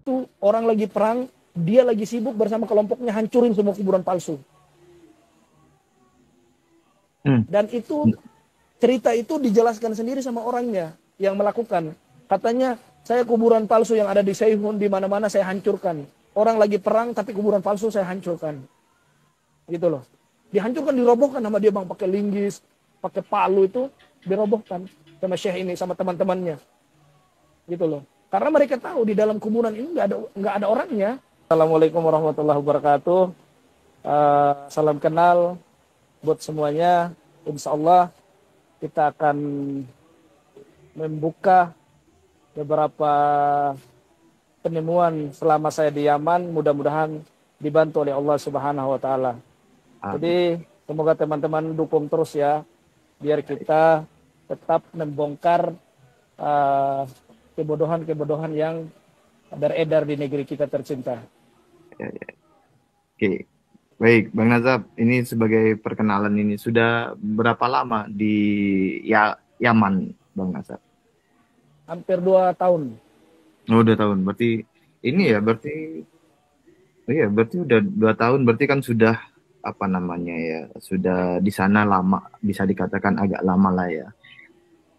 Itu orang lagi perang, dia lagi sibuk bersama kelompoknya hancurin semua kuburan palsu. Dan itu cerita itu dijelaskan sendiri sama orangnya yang melakukan. Katanya, saya kuburan palsu yang ada di Seihun di mana-mana saya hancurkan. Orang lagi perang tapi kuburan palsu saya hancurkan. Gitu loh. Dihancurkan, dirobohkan sama dia bang, pakai linggis, pakai palu itu dirobohkan sama Syekh ini sama teman-temannya. Gitu loh. Karena mereka tahu di dalam kuburan ini nggak ada orangnya. Assalamualaikum warahmatullahi wabarakatuh. Salam kenal buat semuanya. Insya Allah kita akan membuka beberapa penemuan selama saya di Yaman. Mudah-mudahan dibantu oleh Allah Subhanahu Wa Taala. Jadi semoga teman-teman dukung terus ya, biar kita tetap membongkar kebodohan-kebodohan yang beredar di negeri kita tercinta. Oke, baik Bang Nazab, ini sebagai perkenalan ini sudah berapa lama di Yaman, Bang Nazab? Hampir 2 tahun. Oh, 2 tahun. Berarti ini ya, berarti oh iya, berarti udah 2 tahun. Berarti kan sudah apa namanya ya, sudah di sana lama, bisa dikatakan agak lama lah ya.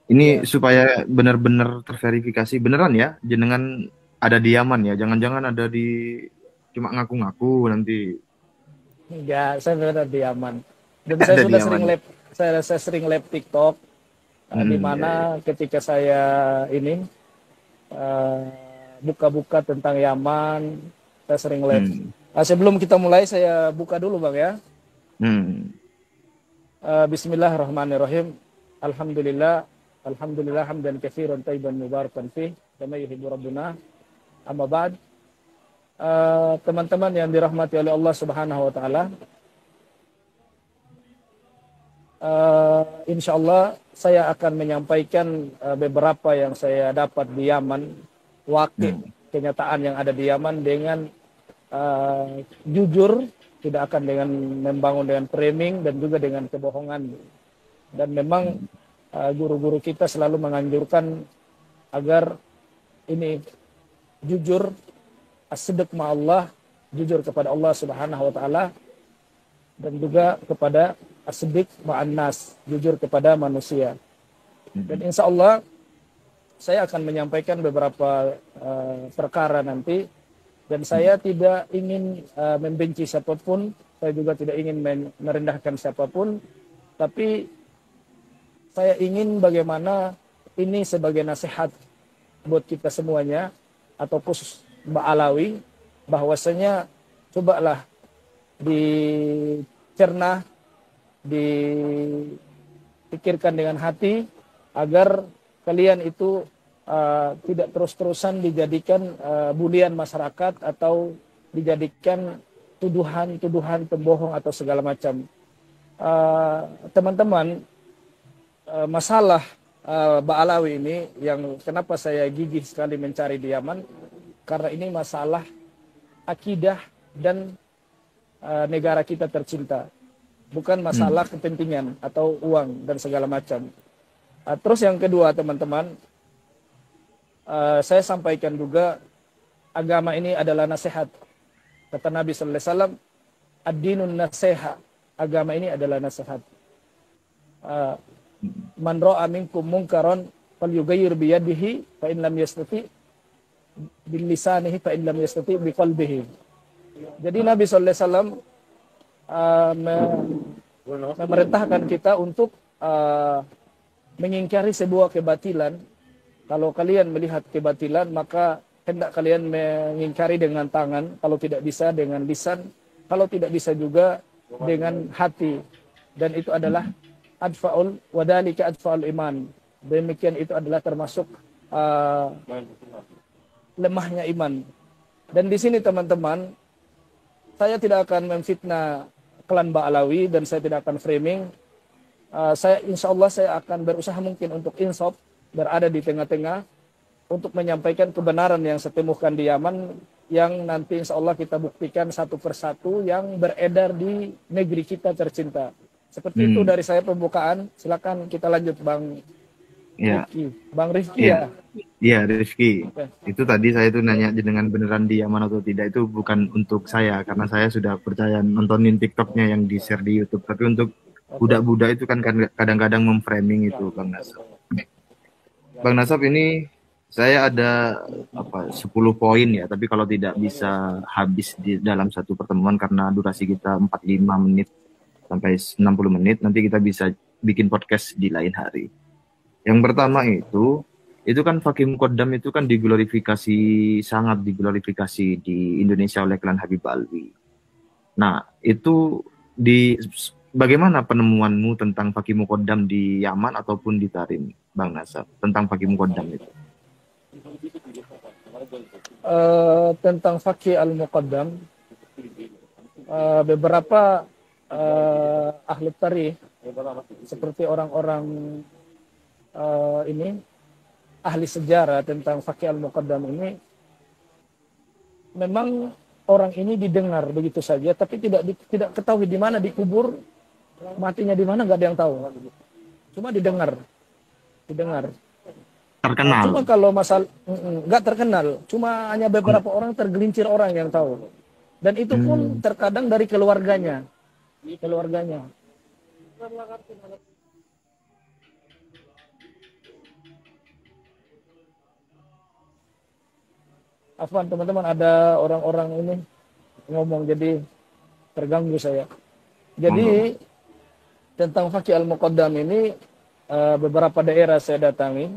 Ini Ya, supaya benar-benar terverifikasi beneran ya, jenengan ada di Yaman ya, jangan-jangan ada di cuma ngaku-ngaku nanti enggak, saya benar di Yaman. Dan saya ada di sudah sering Yaman. live, saya sering live TikTok, di Ya, ya. mana ketika saya ini eh, buka-buka tentang Yaman, saya sering live. Hmm. Sebelum kita mulai, saya buka dulu bang ya. Hmm. Bismillahirrahmanirrahim. Alhamdulillah, alhamdulillah hamdan katsiran thayyiban mubarakan fih, kama yuhibbu rabbuna. Amma ba'd. Teman-teman yang dirahmati oleh Allah Subhanahu wa taala, insya Allah saya akan menyampaikan beberapa yang saya dapat di Yaman, wakil Hmm. kenyataan yang ada di Yaman dengan jujur, tidak akan dengan membangun dengan framing dan juga dengan kebohongan. Dan memang guru-guru kita selalu menganjurkan agar ini jujur, as-sidq ma'allah, jujur kepada Allah Subhanahu wa taala, dan juga kepada as-sidq ma'an nas, jujur kepada manusia. Dan Hmm. insya Allah saya akan menyampaikan beberapa perkara nanti, dan saya tidak ingin membenci siapapun, saya juga tidak ingin merendahkan siapapun, tapi saya ingin bagaimana ini sebagai nasihat buat kita semuanya, atau khusus Mbak Alawi, bahwasanya cobalah dicerna, dipikirkan dengan hati, agar kalian itu tidak terus-terusan dijadikan bulian masyarakat atau dijadikan tuduhan-tuduhan pembohong atau segala macam. Teman-teman, masalah Ba'alawi ini yang kenapa saya gigih sekali mencari di Yaman, karena ini masalah akidah dan negara kita tercinta, bukan masalah Hmm. kepentingan atau uang dan segala macam. Terus yang kedua teman-teman, saya sampaikan juga, agama ini adalah nasihat. Kata Nabi sallallahu alaihi wasallam, ad-dinun nasiha, agama ini adalah nasihat. Man ra'a minkum munkaran falyughayyir bi yadihi fa in lam yastati bil lisanihi fa in lam yastati bi qalbihi. Jadi Nabi sallallahu alaihi wasallam memerintahkan kita untuk mengingkari sebuah kebatilan. Kalau kalian melihat kebatilan, maka hendak kalian mengingkari dengan tangan, kalau tidak bisa dengan lisan, kalau tidak bisa juga dengan hati. Dan itu adalah adfa'ul wadalika adfa'ul iman. Demikian itu adalah termasuk lemahnya iman. Dan di sini teman-teman, saya tidak akan memfitnah klan Ba'alawi dan saya tidak akan framing. Saya insya Allah saya akan berusaha mungkin untuk insaf, berada di tengah-tengah, untuk menyampaikan kebenaran yang saya temukan di Yaman, yang nanti insya Allah kita buktikan satu persatu yang beredar di negeri kita tercinta. Seperti itu Hmm. dari saya pembukaan. Silakan kita lanjut Bang Ya, Rifki. Bang Rifki iya, ya? iya Rizky. Oke. Itu tadi saya tuh nanya dengan beneran dia Yaman atau tidak itu bukan untuk saya karena saya sudah percaya nontonin TikToknya yang di share di YouTube. Tapi untuk Oke. budak-budak itu kan kadang-kadang memframing itu Bang Nasab. Bang Nasab ini saya ada apa 10 poin ya, tapi kalau tidak bisa habis di dalam satu pertemuan karena durasi kita 45 menit sampai 60 menit, nanti kita bisa bikin podcast di lain hari. Yang pertama itu kan Fakim Kodam itu kan diglorifikasi, sangat diglorifikasi di Indonesia oleh klan Habib Alwi. Nah, itu di bagaimana penemuanmu tentang Fakim Kodam di Yaman ataupun di Tarim, Bang Nasab, tentang Fakim Kodam itu? Tentang Fakih Al-Muqaddam, beberapa ahli tarikh seperti orang-orang ini ahli sejarah tentang Fakih Al-Muqaddam ini, memang orang ini didengar begitu saja, tapi tidak ketahui di mana dikubur, matinya di mana nggak ada yang tahu. Cuma didengar. Cuma Terkenal. kalau masalah nggak terkenal, cuma hanya beberapa orang, tergelincir orang yang tahu. Dan itu pun Hmm. terkadang dari keluarganya. Afwan teman-teman, ada orang-orang ini ngomong jadi terganggu saya. Monggo. Jadi tentang Fakih Al-Muqaddam ini, beberapa daerah saya datangi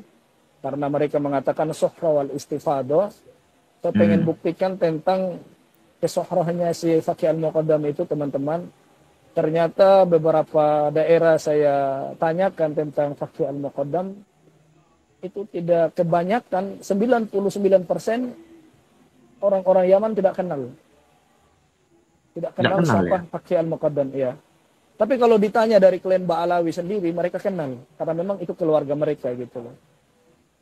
karena mereka mengatakan suhra wal istifadah. Saya pengen Hmm. buktikan tentang kesohrohnya si Fakih Al-Muqaddam itu, teman-teman. Ternyata beberapa daerah saya tanyakan tentang Fakih Al-Muqaddam itu tidak, kebanyakan 99% orang-orang Yaman tidak kenal. Tidak Nggak kenal kenal ya? siapa Fakih Al-Muqaddam, ya. Tapi kalau ditanya dari klan Ba'alawi sendiri, mereka kenal karena memang itu keluarga mereka gitu loh.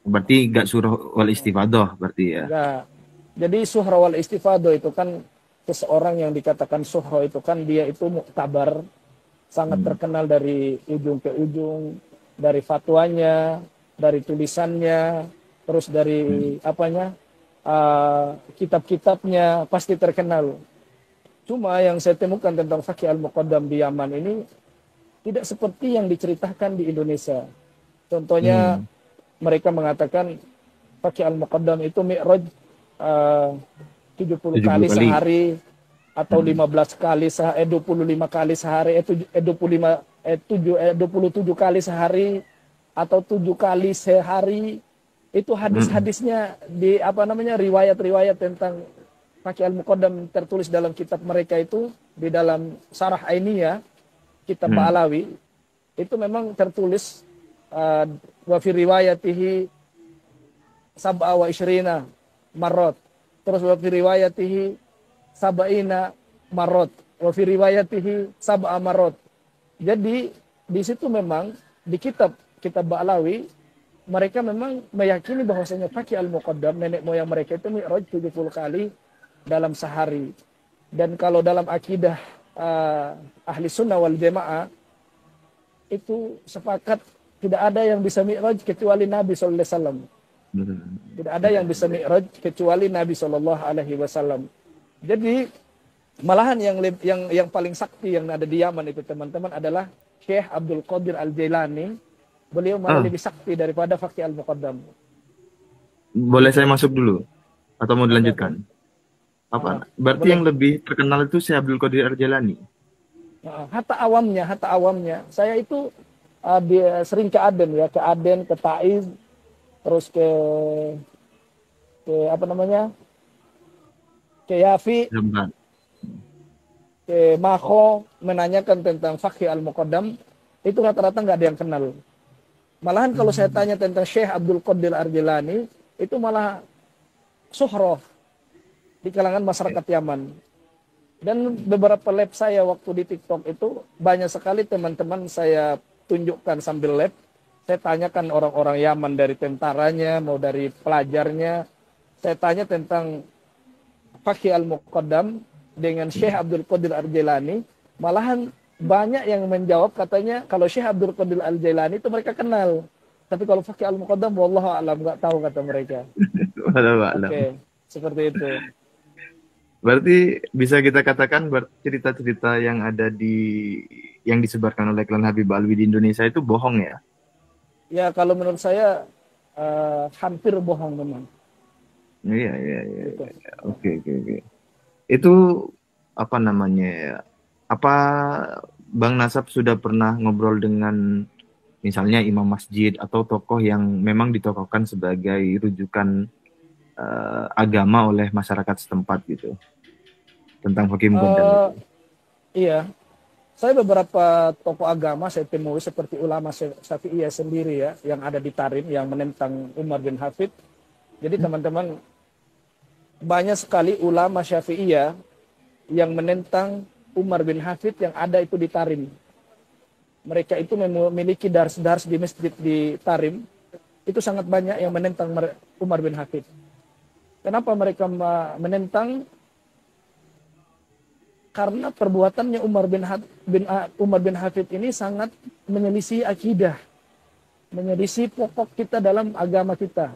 Berarti nggak suruh wal istifadah berarti ya? Enggak. Jadi suhra wal istifadah itu kan, seseorang yang dikatakan suhra itu kan dia itu muktabar, sangat Hmm. terkenal dari ujung ke ujung, dari fatwanya, dari tulisannya, terus Hmm. dari apanya, kitab-kitabnya pasti terkenal. Cuma yang saya temukan tentang Fakih Al-Muqaddam di Yaman ini tidak seperti yang diceritakan di Indonesia. Contohnya Hmm. mereka mengatakan Fakih Al-Muqaddam itu mi'raj uh, 70 70 kali kali. sehari, atau Hmm. 15 kali sehari, 25 kali sehari, 25 27 kali sehari, atau 7 kali sehari. Itu Hmm. hadis-hadisnya di apa namanya, riwayat-riwayat tentang Fakih Al-Muqaddam tertulis dalam kitab mereka itu, di dalam Sarah Ainiyah, kitab Hmm. Ba'alawi, itu memang tertulis wa fi riwayatihi sab'a wa isyrina marot. Terus wa fi riwayatihi sab'ina marot. Wa fi riwayatihi sab'a marot. Jadi di situ memang di kitab Ba'alawi, mereka memang meyakini bahwasanya Fakih Al-Muqaddam, nenek moyang mereka itu mi'raj 70 kali dalam sehari. Dan kalau dalam akidah ahli sunnah wal jamaah, itu sepakat tidak ada yang bisa mi'raj kecuali Nabi sallallahu alaihi wasallam. Hmm. Tidak ada yang bisa mi'raj kecuali Nabi sallallahu alaihi wasallam. Jadi malahan yang paling sakti yang ada di Yaman itu, teman-teman, adalah Syekh Abdul Qadir Al-Jailani. Beliau malah Ah, lebih sakti daripada Fakih Al-Muqaddam. boleh saya masuk dulu atau mau Oke, oke. dilanjutkan? Apa? Berarti Boleh. yang lebih terkenal itu Syekh Abdul Qadir Ar-Jalani. Hatta awamnya. Saya itu sering ke Aden ya, ke Aden, ke Taiz, terus ke apa namanya, ke Yafi, Sebentar. ke Maho, menanyakan tentang Fakih Al-Muqaddam. Itu rata-rata nggak ada yang kenal. Malahan kalau saya Hmm. tanya tentang Syekh Abdul Qadir Ar-Jilani, itu malah suhroh di kalangan masyarakat Yaman. Dan beberapa lab saya waktu di TikTok itu, banyak sekali teman-teman saya tunjukkan sambil lab. Saya tanyakan orang-orang Yaman, dari tentaranya, mau dari pelajarnya. Saya tanya tentang Fakih Al-Muqaddam dengan Syekh Abdul Qadir Al-Jailani. Malahan banyak yang menjawab, katanya kalau Syekh Abdul Qadir Al-Jailani itu mereka kenal. Tapi kalau pakai al-muqaddam, wallahu a'lam, nggak tahu kata mereka. Walau alam. Oke, seperti itu. Berarti bisa kita katakan cerita-cerita yang ada yang disebarkan oleh klan Habib Alwi di Indonesia itu bohong ya? Ya kalau menurut saya hampir bohong memang. Iya, iya, iya. Gitu. Iya. Oke, oke, oke. Itu apa namanya ya? Apa Bang Nasab sudah pernah ngobrol dengan misalnya imam masjid atau tokoh yang memang ditokohkan sebagai rujukan agama oleh masyarakat setempat gitu tentang Hakim Gondang Eh, itu? iya, saya beberapa tokoh agama saya temui seperti ulama Syafi'iyah sendiri ya, yang ada di Tarim yang menentang Umar bin Hafid. Jadi teman-teman, banyak sekali ulama Syafi'iyah yang menentang Umar bin Hafid yang ada itu di Tarim. Mereka itu memiliki dars-dars di masjid di Tarim. Itu sangat banyak yang menentang Umar bin Hafid. Kenapa mereka menentang? Karena perbuatannya Umar bin Hafid ini sangat menyelisih akidah, menyelisih pokok kita dalam agama kita.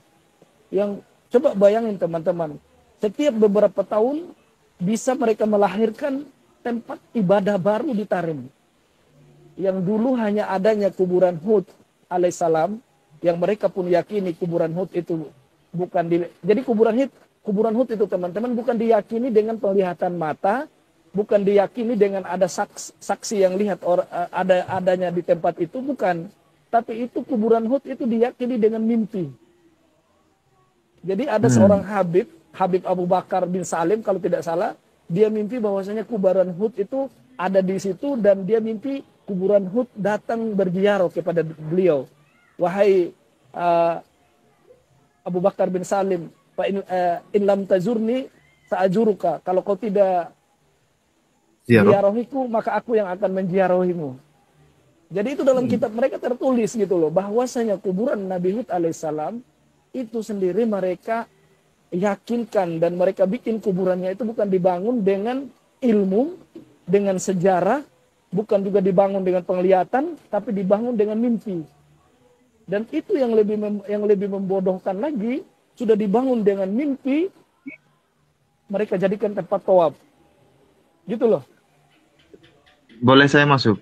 Yang coba bayangin teman-teman, setiap beberapa tahun bisa mereka melahirkan tempat ibadah baru di Tarim. Yang dulu hanya adanya kuburan Hud alaihissalam, yang mereka pun yakini kuburan Hud itu bukan jadi kuburan Hud itu teman-teman bukan diyakini dengan penglihatan mata, bukan diyakini dengan ada saksi yang lihat adanya di tempat itu, bukan. Tapi itu kuburan Hud itu diyakini dengan mimpi. Jadi ada seorang Habib Abu Bakar bin Salim kalau tidak salah, dia mimpi bahwasanya kuburan Hud itu ada di situ dan dia mimpi kuburan Hud datang berziarah kepada beliau. Wahai Abu Bakar bin Salim, in lam tazurni sa'ajuruka. Kalau kau tidak Ziarah. ziarahiku, maka aku yang akan menziarahimu. Jadi itu dalam kitab mereka tertulis gitu loh, bahwasanya kuburan Nabi Hud alaihissalam itu sendiri mereka yakinkan dan mereka bikin kuburannya itu bukan dibangun dengan ilmu, dengan sejarah, bukan juga dibangun dengan penglihatan, tapi dibangun dengan mimpi. Dan itu yang lebih membodohkan lagi, sudah dibangun dengan mimpi, mereka jadikan tempat tawaf. Gitu loh. Boleh saya masuk?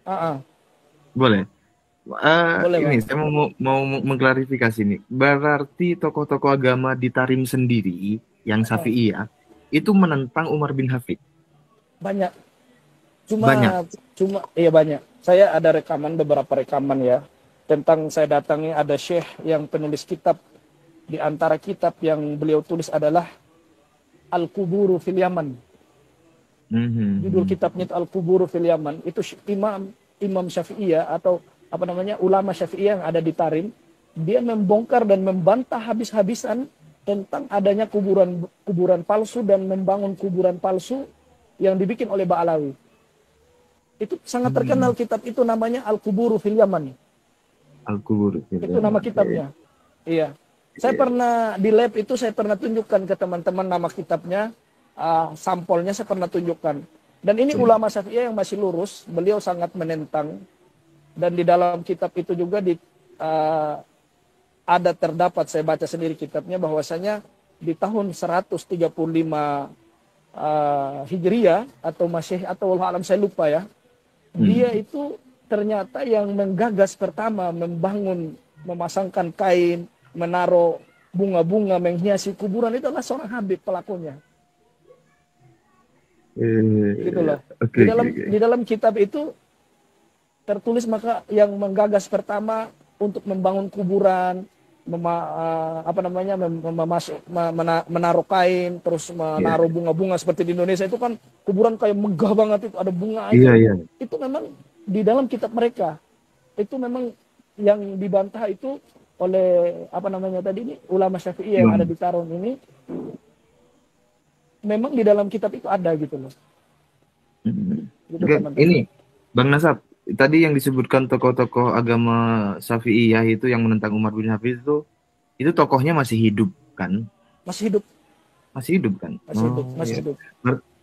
Ah, Boleh. boleh Ini Bang. saya mau mengklarifikasi nih. Berarti tokoh-tokoh agama di Tarim sendiri yang Syafi'iyah itu menentang Umar bin Hafid. Banyak. Banyak. Cuma iya banyak. Saya ada beberapa rekaman ya tentang saya datangi ada syekh yang penulis kitab, di antara kitab yang beliau tulis adalah Al-Quburu fil Yaman. Judul kitabnya itu Al-Quburu fil Yaman. Itu Imam Syafi'iyah atau apa namanya ulama Syafi'iyah yang ada di Tarim, dia membongkar dan membantah habis-habisan tentang adanya kuburan palsu dan membangun kuburan palsu yang dibikin oleh Ba'alawi. Itu sangat terkenal kitab itu, namanya Al-Quburu fil Yaman. Al-Kubur. Itu nama kitabnya. Iya. Saya pernah di lab itu saya pernah tunjukkan ke teman-teman nama kitabnya, sampelnya saya pernah tunjukkan. Dan ini ulama Syafi'iyah yang masih lurus, beliau sangat menentang. Dan di dalam kitab itu juga ada terdapat, saya baca sendiri kitabnya, bahwasanya di tahun 135 Hijriah atau Masih atau Allah alam saya lupa ya. Dia itu ternyata yang menggagas pertama memasangkan kain, menaruh bunga-bunga menghiasi kuburan, itu adalah seorang Habib pelakunya. Gitu loh. Oke, Di dalam kitab itu tertulis maka yang menggagas pertama untuk membangun kuburan, menaruh kain, terus menaruh bunga-bunga seperti di Indonesia itu kan kuburan kayak megah banget, itu ada bunga aja. Itu memang di dalam kitab mereka. Itu memang yang dibantah itu oleh ulama Syafi'i yang ada di Tarim ini. Memang di dalam kitab itu ada gitu loh. Gitu, ini Bang Nasab, tadi yang disebutkan tokoh-tokoh agama Syafi'iyah itu yang menentang Umar bin Hafid itu tokohnya masih hidup kan? Masih hidup. Masih hidup kan? Masih hidup.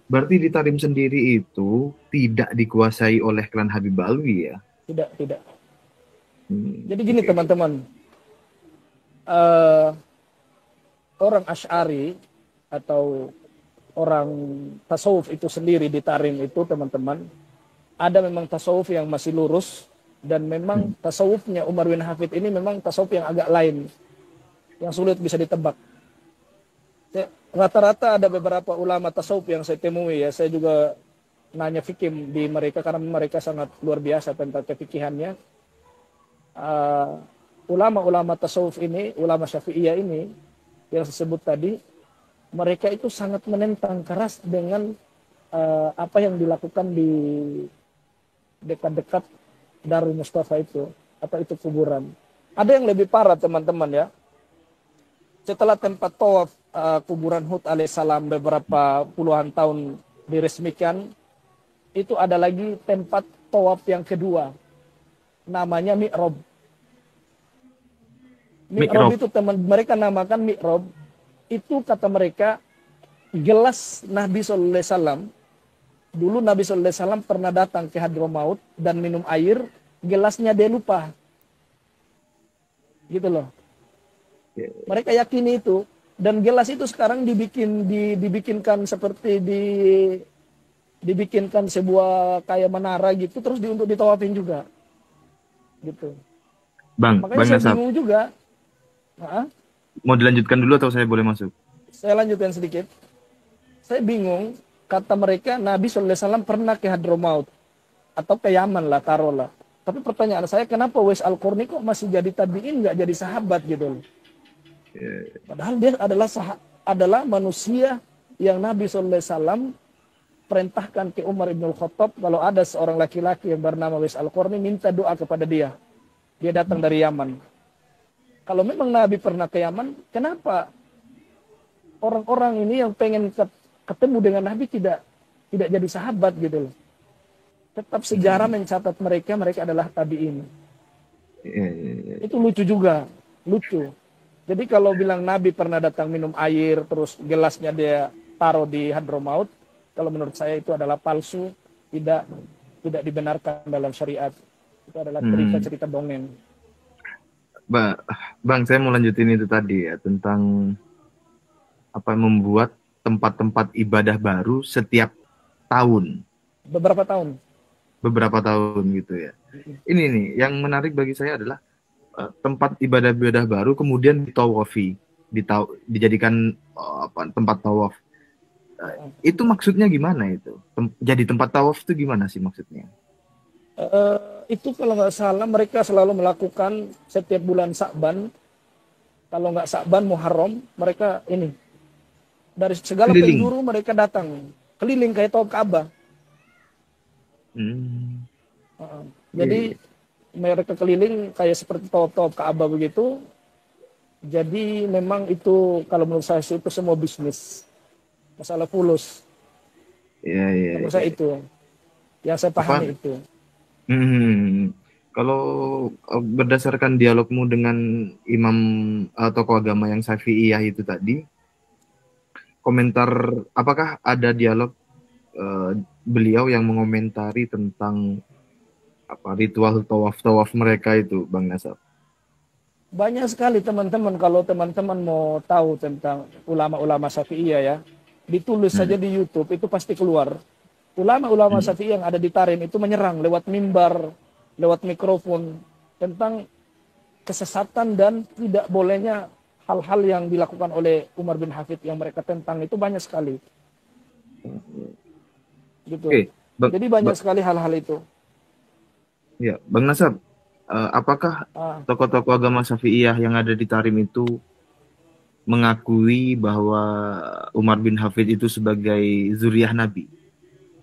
Berarti di Tarim sendiri itu tidak dikuasai oleh klan Habib Alwi ya? Tidak. Jadi gini Oke. teman-teman, eh, orang Asy'ari atau orang tasawuf itu sendiri di Tarim itu teman-teman, ada memang tasawuf yang masih lurus, dan memang tasawufnya Umar bin Hafid ini memang tasawuf yang agak lain, yang sulit bisa ditebak. Rata-rata ada beberapa ulama tasawuf yang saya temui ya, saya juga nanya fikih di mereka karena mereka sangat luar biasa tentang kefikihannya. Uh, Ulama-ulama tasawuf ini, ulama Syafi'iyah ini yang saya sebut tadi, mereka itu sangat menentang keras dengan apa yang dilakukan di dekat-dekat Darul Mustafa itu, atau itu kuburan. Ada yang lebih parah teman-teman ya. Setelah tempat tawaf kuburan Hud alaihissalam beberapa puluhan tahun diresmikan, itu ada lagi tempat tawaf yang kedua, namanya mi'rab. Mi'rab Mikrob. itu teman mereka namakan mi'rab. Itu kata mereka gelas Nabi Sallallahu Alaihi Wasallam. Dulu Nabi Sallallahu Alaihi Wasallam pernah datang ke Hadramaut dan minum air, gelasnya dia lupa, gitu loh. Mereka yakini itu, dan gelas itu sekarang dibikinkan seperti dibikinkan sebuah kayak menara gitu, terus untuk ditawafin juga, gitu. Makanya Bang saya Nasab, bingung juga. Nah, mau dilanjutkan dulu atau saya boleh masuk? saya lanjutkan sedikit. Saya bingung, kata mereka Nabi Sallallahu Alaihi Wasallam pernah ke Hadramaut atau ke Yaman lah, taruhlah. Tapi pertanyaan saya, kenapa Wais Al-Qarni kok masih jadi tabiin, nggak jadi sahabat gitu loh? Padahal dia adalah manusia yang Nabi Sallallahu Alaihi Wasallam perintahkan ke Umar ibn Khattab, kalau ada seorang laki-laki yang bernama Wais Al-Qarni, minta doa kepada dia. Dia datang dari Yaman. Kalau memang Nabi pernah ke Yaman, kenapa orang-orang ini yang pengen ketemu dengan Nabi tidak jadi sahabat gitu loh? Tetap sejarah mencatat mereka adalah tabi'in. Itu lucu juga, lucu. Jadi kalau bilang Nabi pernah datang minum air, terus gelasnya dia taruh di Hadramaut, kalau menurut saya itu adalah palsu, tidak dibenarkan dalam syariat. Itu adalah cerita-cerita dongeng. Bang, saya mau lanjutin itu tadi ya, tentang apa membuat tempat-tempat ibadah baru setiap tahun, Beberapa tahun. gitu ya. Ini nih yang menarik bagi saya adalah tempat ibadah-ibadah baru kemudian ditawafi, dijadikan tempat tawaf. Itu maksudnya gimana itu? Jadi tempat tawaf itu gimana sih maksudnya? Itu kalau nggak salah mereka selalu melakukan setiap bulan Sa'ban. Kalau nggak Sa'ban, Muharram, mereka ini dari segala Keliling. penjuru mereka datang keliling kayak tawaf Ka'bah. Jadi mereka keliling kayak seperti tawaf Ka'bah begitu. Jadi memang itu kalau menurut saya itu semua bisnis, masalah fulus. Iya, iya, Menurut saya iya. itu yang saya Apa? pahami itu. Kalau berdasarkan dialogmu dengan imam tokoh agama yang Syafi'iyah itu tadi, komentar apakah ada dialog eh, beliau yang mengomentari tentang apa ritual tawaf mereka itu, Bang Nasab? Banyak sekali teman-teman, kalau teman-teman mau tahu tentang ulama-ulama Syafi'iyah ya, ditulis saja Hmm. di YouTube itu pasti keluar. Ulama-ulama Hmm. Syafi'iyah yang ada di Tarim itu menyerang lewat mimbar, lewat mikrofon tentang kesesatan dan tidak bolehnya hal-hal yang dilakukan oleh Umar bin Hafid yang mereka tentang itu banyak sekali. Gitu. Oke, Bang, Jadi banyak sekali hal-hal itu. ya, Bang Nasab, apakah Ah, tokoh-tokoh agama Syafi'iyah yang ada di Tarim itu mengakui bahwa Umar bin Hafid itu sebagai zuriyah Nabi?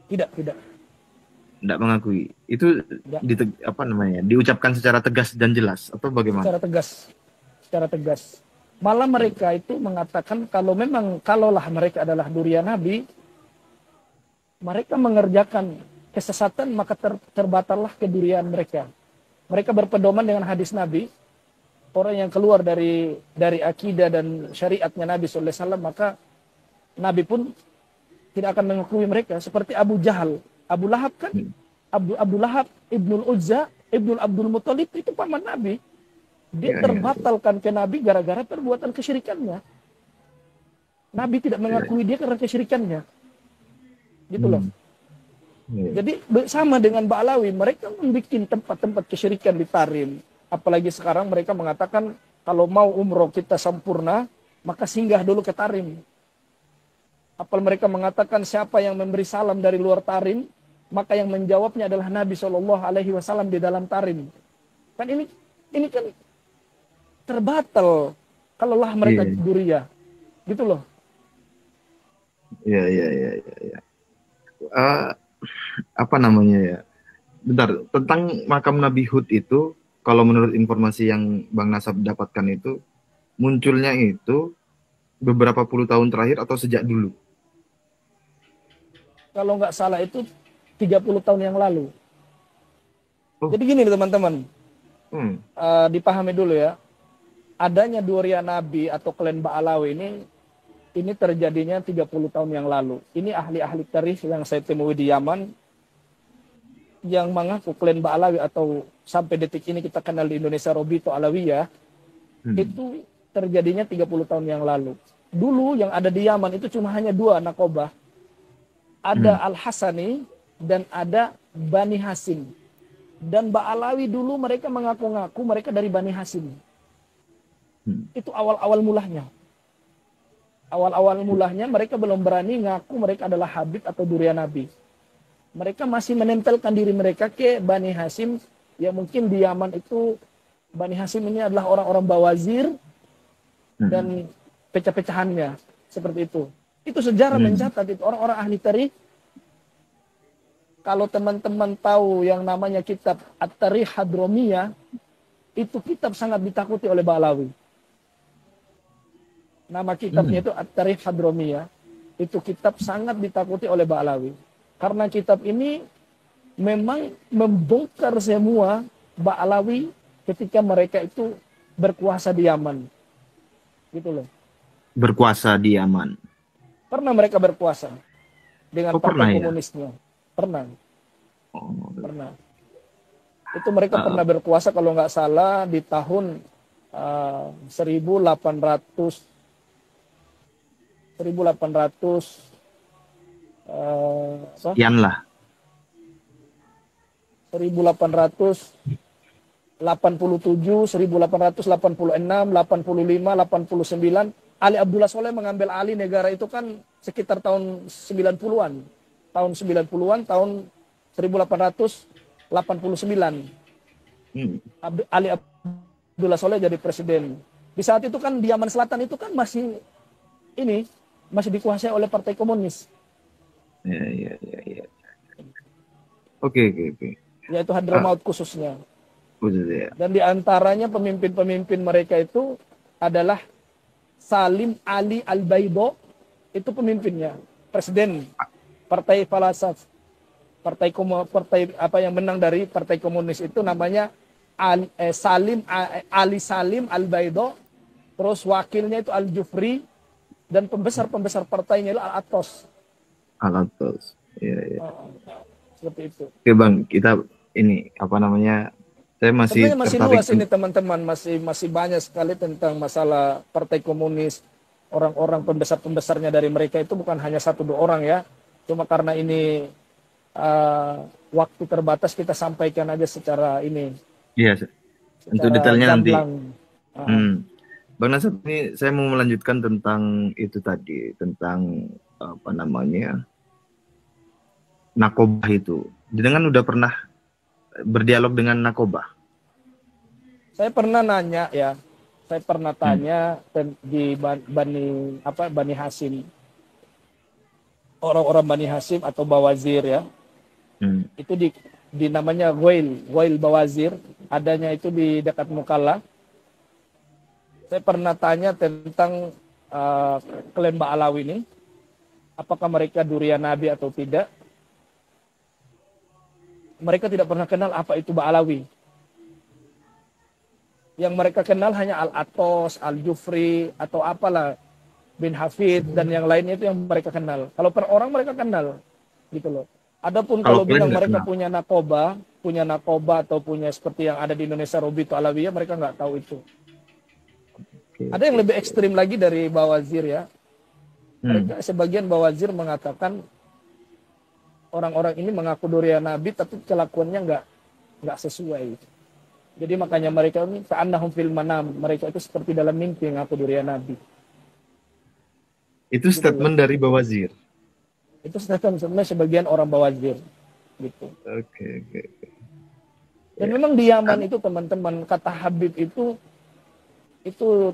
tidak, Tidak mengakui. Itu tidak. apa namanya? Diucapkan secara tegas dan jelas atau bagaimana? Secara tegas. Malah mereka itu mengatakan kalaulah mereka adalah durian Nabi, mereka mengerjakan kesesatan maka terbatallah kedurian mereka. Mereka berpedoman dengan hadis Nabi, orang yang keluar dari akidah dan syariatnya Nabi sallallahu alaihi wasallam, maka Nabi pun tidak akan mengakui mereka. Seperti Abu Jahal, Abu Lahab kan, Abu Lahab Ibnul Uzza Ibnu Abdul Muthalib itu paman Nabi. Dia Iya, iya, iya. terbatalkan ke Nabi gara-gara perbuatan kesyirikannya. Nabi tidak Iya. mengakui dia karena kesyirikannya. Gitu loh. Hmm. Iya. Jadi sama dengan Ba'alawi, mereka membuat tempat-tempat kesyirikan di Tarim. Apalagi sekarang mereka mengatakan kalau mau umroh kita sempurna, maka singgah dulu ke Tarim. Apal mereka mengatakan siapa yang memberi salam dari luar Tarim, maka yang menjawabnya adalah Nabi Shallallahu Alaihi Wasallam di dalam Tarim. Kan ini kan terbatal kalaulah mereka Iya, duriya, gitu loh. iya, iya, iya, iya, iya. Eh, apa namanya ya? Bentar, tentang makam Nabi Hud itu, kalau menurut informasi yang Bang Nasab dapatkan itu, munculnya itu beberapa puluh tahun terakhir atau sejak dulu? Kalau nggak salah itu 30 tahun yang lalu. Oh, Jadi gini teman-teman, hmm, dipahami dulu ya. Adanya Duriya Nabi atau klan Ba'alawi ini terjadinya 30 tahun yang lalu. Ini ahli-ahli tarikh yang saya temui di Yaman yang mengaku klan Ba'alawi atau sampai detik ini kita kenal di Indonesia Robito Alawiyah, hmm, itu terjadinya 30 tahun yang lalu. Dulu yang ada di Yaman itu cuma hanya dua nakobah. hmm, Ada Al-Hasani dan ada Bani Hasim. Dan Ba'alawi dulu mereka mengaku-ngaku mereka dari Bani Hasim. hmm, Itu awal-awal mulanya. Awal-awal mulanya mereka belum berani ngaku mereka adalah Habib atau Duriya Nabi. Mereka masih menempelkan diri mereka ke Bani Hasim. Ya mungkin di Yaman itu Bani Hasim ini adalah orang-orang bawazir hmm, dan pecah-pecahannya. Seperti itu. Itu sejarah hmm, mencatat itu. Orang-orang ahli tarikh, kalau teman-teman tahu yang namanya kitab At-Tarikh Hadromiyah, itu kitab sangat ditakuti oleh Ba'alawi. Nama kitabnya hmm, itu At-Tarikh Hadromiyah. Itu kitab sangat ditakuti oleh Ba'alawi. Karena kitab ini memang membongkar semua Ba'alawi ketika mereka itu berkuasa di Yaman. Gitu loh. berkuasa di Yaman. Pernah mereka berkuasa dengan Oh, partai pernah ya? komunisnya. Pernah, Oh, pernah. Itu mereka uh, pernah berkuasa kalau nggak salah di tahun 1800 apa? sekian lah. 1887, 1886, 85, 89. Ali Abdullah Soleh mengambil alih negara itu kan sekitar tahun 90-an. Tahun 90-an, tahun 1889. Hmm, Ali Abdullah Soleh jadi presiden. Di saat itu kan di Yaman Selatan itu kan masih dikuasai oleh Partai Komunis, ya, ya, ya, ya. Oke, oke, oke. yaitu Ah, Hadramaut khususnya. udah ya. Dan di antaranya pemimpin-pemimpin mereka itu adalah Salim Ali Al-Baido, itu pemimpinnya, presiden Partai Falasaf. Partai apa yang menang dari Partai Komunis itu namanya Ali Salim Al-Baido, terus wakilnya itu Al-Jufri, dan pembesar-pembesar partainya itu Al-Atos. Alatos. Ya, ya. Seperti itu. Oke, Bang, kita ini apa namanya? Saya masih Sebenarnya masih tertarik. luas ini teman-teman, masih banyak sekali tentang masalah Partai Komunis. Orang-orang pembesar-pembesarnya dari mereka itu bukan hanya satu dua orang ya. Cuma karena ini waktu terbatas kita sampaikan aja secara ini, Iya, untuk secara detailnya nanti. gamblang. Hmm. Bang Nasab, ini saya mau melanjutkan tentang itu tadi, tentang apa namanya, Nakobah itu. Dengan udah pernah berdialog dengan Nakobah. Saya pernah nanya ya, saya pernah Hmm. tanya di Bani Hasim, orang-orang Bani Hasim atau Bawazir ya, Hmm. itu di namanya Gwail Bawazir, adanya itu di dekat Mukalla. Saya pernah tanya tentang klan Ba'alawi ini, apakah mereka Duriya Nabi atau tidak. Mereka tidak pernah kenal apa itu Ba'alawi. Yang mereka kenal hanya Al-Atos, Al-Jufri, atau apalah, bin Hafid, dan yang lainnya itu yang mereka kenal. Kalau per orang mereka kenal, gitu loh. Adapun Kalau kalau kalian bilang nggak mereka kenal. punya nakoba, punya narkoba atau punya seperti yang ada di Indonesia Robito Alawiyah, mereka nggak tahu itu. Oke, Ada yang oke, lebih oke. ekstrim lagi dari Bawazir ya. Hmm. Mereka sebagian Bawazir mengatakan orang-orang ini mengaku durian Nabi tapi kelakuannya nggak sesuai. Jadi makanya mereka ini ka'annahum fil manam, mereka itu seperti dalam mimpi mengaku durian Nabi. Itu Gitu loh. statement dari Bawazir. Itu sebenarnya sebagian orang Bawazir gitu. Oke, oke. Dan Ya. memang di Yaman itu teman-teman, kata Habib itu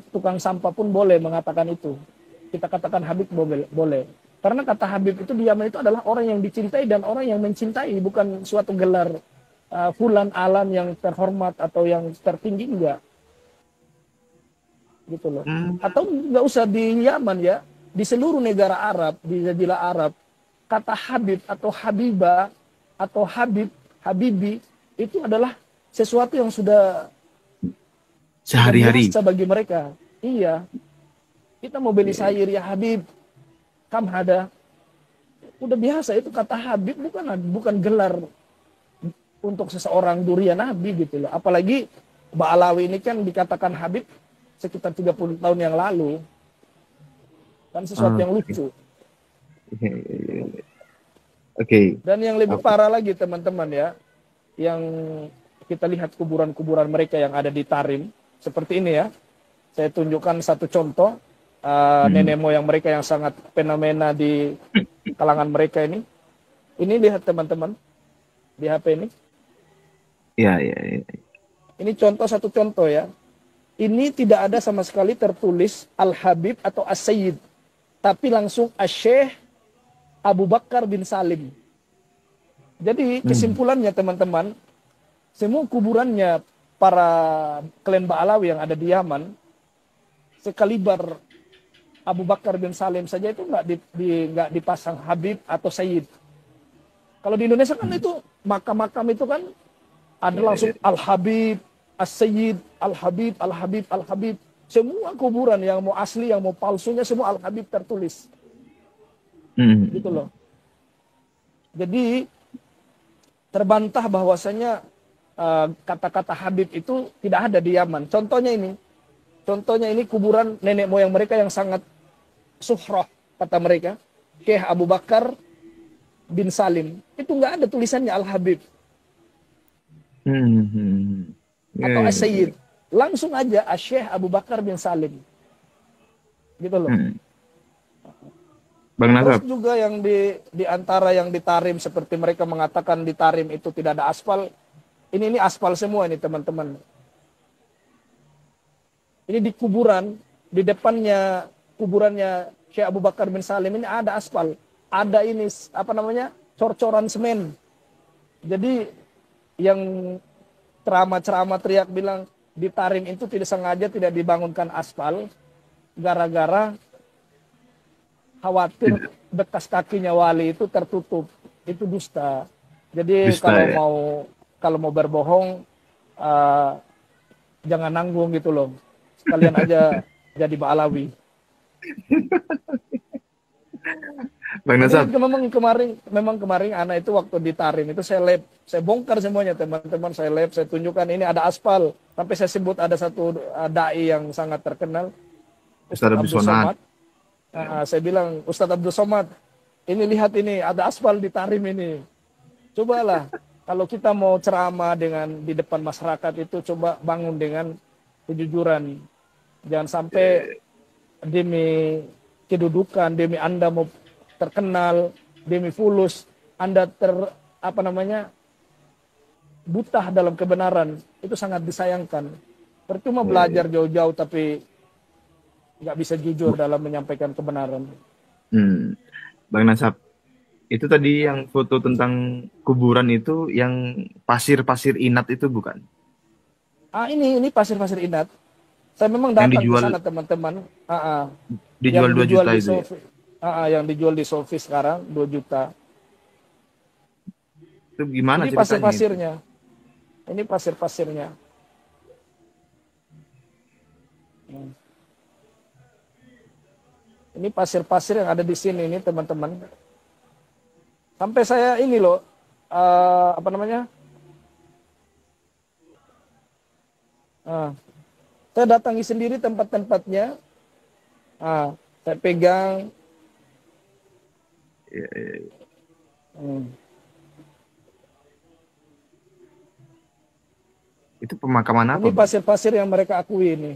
tukang sampah pun boleh mengatakan itu. Kita katakan Habib boleh. Karena kata Habib itu di Yaman itu adalah orang yang dicintai dan orang yang mencintai, bukan suatu gelar fulan alam yang terhormat atau yang tertinggi, enggak gitu loh. Hmm. Atau nggak usah di Yaman ya, di seluruh negara Arab, di Jazirah Arab, kata Habib atau Habibah atau Habibi itu adalah sesuatu yang sudah Sehari-hari. biasa bagi mereka. Iya, kita mau beli Ya, sayur ya Habib, kam ada. Udah biasa itu kata Habib, bukan gelar untuk seseorang durian Nabi gitu loh. Apalagi Ba'alawi ini kan dikatakan Habib sekitar 30 tahun yang lalu. Kan sesuatu yang oke. lucu. Ya, ya, ya, ya. Oke. Dan yang lebih Apa? parah lagi teman-teman ya, yang kita lihat kuburan-kuburan mereka yang ada di Tarim. Seperti ini ya, saya tunjukkan satu contoh Hmm. nenek moyang mereka yang sangat fenomena di kalangan mereka ini. Ini lihat teman-teman di HP ini. Ya, ya, ya. Ini satu contoh ya. Ini tidak ada sama sekali tertulis Al-Habib atau As-Sayyid. Tapi langsung Asy-Syaikh Abu Bakar bin Salim. Jadi Hmm. kesimpulannya teman-teman, semua kuburannya para klan Ba'alawi yang ada di Yaman, sekaliber Abu Bakar bin Salim saja itu nggak dipasang Habib atau Sayyid. Kalau di Indonesia kan itu makam-makam itu kan ada Ya, ya. langsung Al-Habib, As-Sayyid, Al-Habib, Al-Habib, Al-Habib. Semua kuburan yang mau asli, yang mau palsunya semua Al-Habib tertulis. Gitu Hmm. loh. Jadi terbantah bahwasanya kata-kata Habib itu tidak ada di Yaman. Contohnya ini kuburan nenek moyang mereka yang sangat suhroh, kata mereka. Syekh Abu Bakar bin Salim. Itu nggak ada tulisannya Al-Habib Hmm. Hmm. Ya, atau ya, ya. As-Sayyid. Langsung aja Syekh Abu Bakar bin Salim. Gitu loh. Hmm. Bang Terus Nasab. juga yang di antara yang di Tarim, seperti mereka mengatakan di Tarim itu tidak ada aspal. Ini aspal semua ini teman-teman. Ini di kuburan, di depannya kuburannya Syekh Abu Bakar bin Salim ini ada aspal. Ada ini apa namanya? Cor-coran semen. Jadi yang ceramah-ceramah teriak bilang di Tarim itu tidak sengaja tidak dibangunkan aspal gara-gara khawatir Tidak. bekas kakinya wali itu tertutup. Itu dusta. Jadi Dusta ya. kalau mau berbohong uh, jangan nanggung gitu loh. Sekalian aja jadi Ba'alawi. Bang Jadi Nasab. memang kemarin anak itu waktu di Tarim itu saya bongkar semuanya teman-teman, saya tunjukkan ini ada aspal. Sampai saya sebut ada satu dai yang sangat terkenal, Ustadz Ustadz Abdul Abdul Somad. Somad. Ya. Saya bilang, Ustadz Abdul Somad, ini lihat ini ada aspal di Tarim ini. Cobalah kalau kita mau ceramah di depan masyarakat itu coba bangun dengan kejujuran. Jangan sampai demi kedudukan, demi Anda mau terkenal, demi fulus, Anda apa namanya buta dalam kebenaran, itu sangat disayangkan. Percuma Ya, ya. belajar jauh-jauh tapi nggak bisa jujur dalam menyampaikan kebenaran. Hmm. Bang Nasab, itu tadi yang foto tentang kuburan itu yang pasir-pasir inat itu bukan? Ini pasir-pasir inat. Saya memang Yang datang ke dijual sana teman-teman. dijual Yang 2 dijual juta di itu ya. Sofi. Yang dijual di Sofi sekarang 2 juta. Itu gimana Ini ceritanya itu? pasir-pasirnya. Ini pasir-pasirnya. Ini pasir-pasir yang ada di sini ini teman-teman. Sampai saya ini loh, apa namanya? Ah, saya datangi sendiri tempat-tempatnya. Saya pegang. Ya, ya. Hmm. Itu pemakaman apa, Ini Bang? pasir-pasir yang mereka akui ini.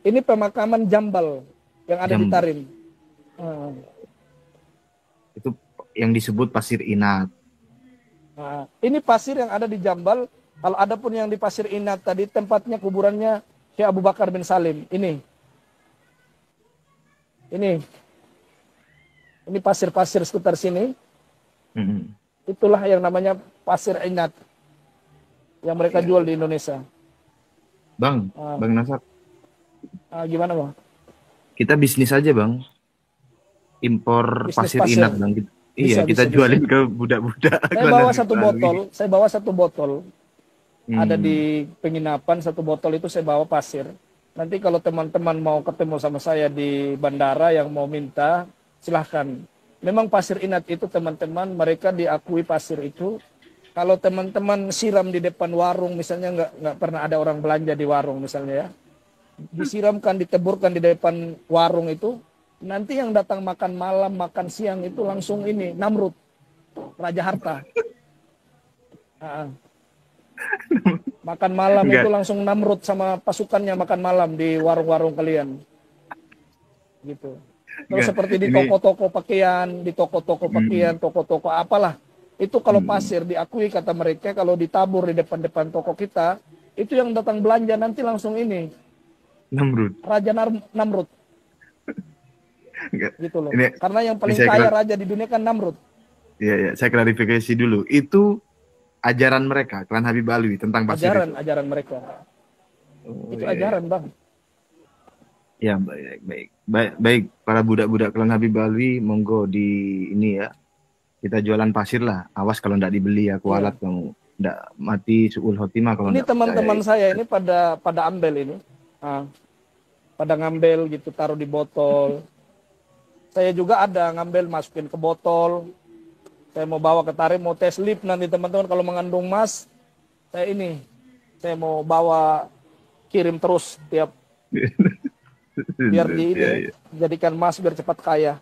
Ini pemakaman Jambal yang ada di Jambal. Tarim. Ah, Itu yang disebut Pasir Inat. ini pasir yang ada di Jambal. Kalau ada pun yang di Pasir Inat tadi tempatnya kuburannya Syekh Abu Bakar bin Salim. Ini pasir-pasir sekitar sini. Mm-mm. Itulah yang namanya Pasir Inat yang mereka Ya, jual ya. di Indonesia. Bang, Ah, Bang Nasar, Gimana bang? kita bisnis aja, Bang. Impor Bisnis Pasir pasir Inat, Bang. Iya, bisa kita bisa bisa. jualin ke budak-budak Saya Kelan bawa Habib satu Alwi. botol. Saya bawa satu botol. Ada Hmm, di penginapan satu botol itu saya bawa pasir. Nanti kalau teman-teman mau ketemu sama saya di bandara yang mau minta, silahkan. Memang pasir Inat itu teman-teman mereka diakui pasir itu. Kalau teman-teman siram di depan warung, misalnya nggak pernah ada orang belanja di warung misalnya ya, disiramkan, diteburkan di depan warung itu, nanti yang datang makan malam, makan siang itu langsung ini Namrud, Raja Harta. Ah, Makan malam itu enggak, langsung Namrud sama pasukannya makan malam di warung-warung kalian, gitu. Terus enggak. seperti di Ini, toko-toko pakaian, hmm, toko-toko apalah. Itu kalau hmm, pasir diakui kata mereka kalau ditabur di depan-depan toko kita, itu yang datang belanja nanti langsung ini Namrud. Namrud Enggak. gitu loh. Ini, Karena yang ini paling saya kaya raja di dunia kan Namrud. ya, ya, saya klarifikasi dulu. Itu ajaran mereka, Klan Habib Alwi tentang pasir itu. Ajaran mereka. Oh, Itu iya, iya. ajaran, Bang. Ya, baik, baik. Baik, baik. Para budak-budak Klan Habib Alwi, monggo di ini ya. Kita jualan pasir lah. Awas kalau ndak dibeli ya kualat Iya. kamu. Ndak mati suul khotimah kalau Ini ndak percaya. teman-teman saya ini pada ambil ini. Nah, pada ngambil gitu, taruh di botol. Saya juga ada ngambil, masukin ke botol. Saya mau bawa ke Tarim, mau tes lip nanti teman-teman kalau mengandung emas, saya mau bawa kirim terus tiap biar di ini Ya, ya, jadikan emas biar cepat kaya.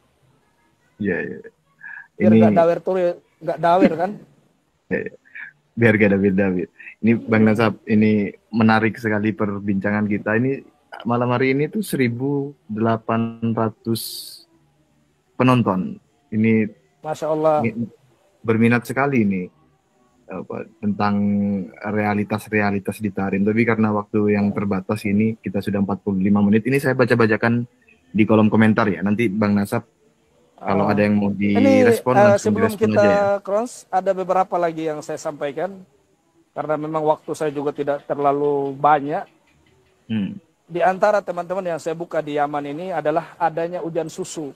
ya, ya. Biar nggak Ini dawer tuh, nggak dawer kan? ya, ya. Biar gak ada beda. Ini Bang Nasab, ini menarik sekali perbincangan kita. Ini malam hari ini tuh 1.800 penonton. Ini Masya Allah. berminat sekali ini apa, tentang realitas-realitas di Tarim. Tapi karena waktu yang terbatas ini, kita sudah 45 menit. Ini saya baca-bacakan di kolom komentar ya. Nanti Bang Nasab, kalau ada Uh, yang mau ini direspon, langsung sebelum direspon aja ya. kita cross, ada beberapa lagi yang saya sampaikan karena memang waktu saya juga tidak terlalu banyak. Hmm. Di antara teman-teman yang saya buka di Yaman ini adalah adanya hujan susu.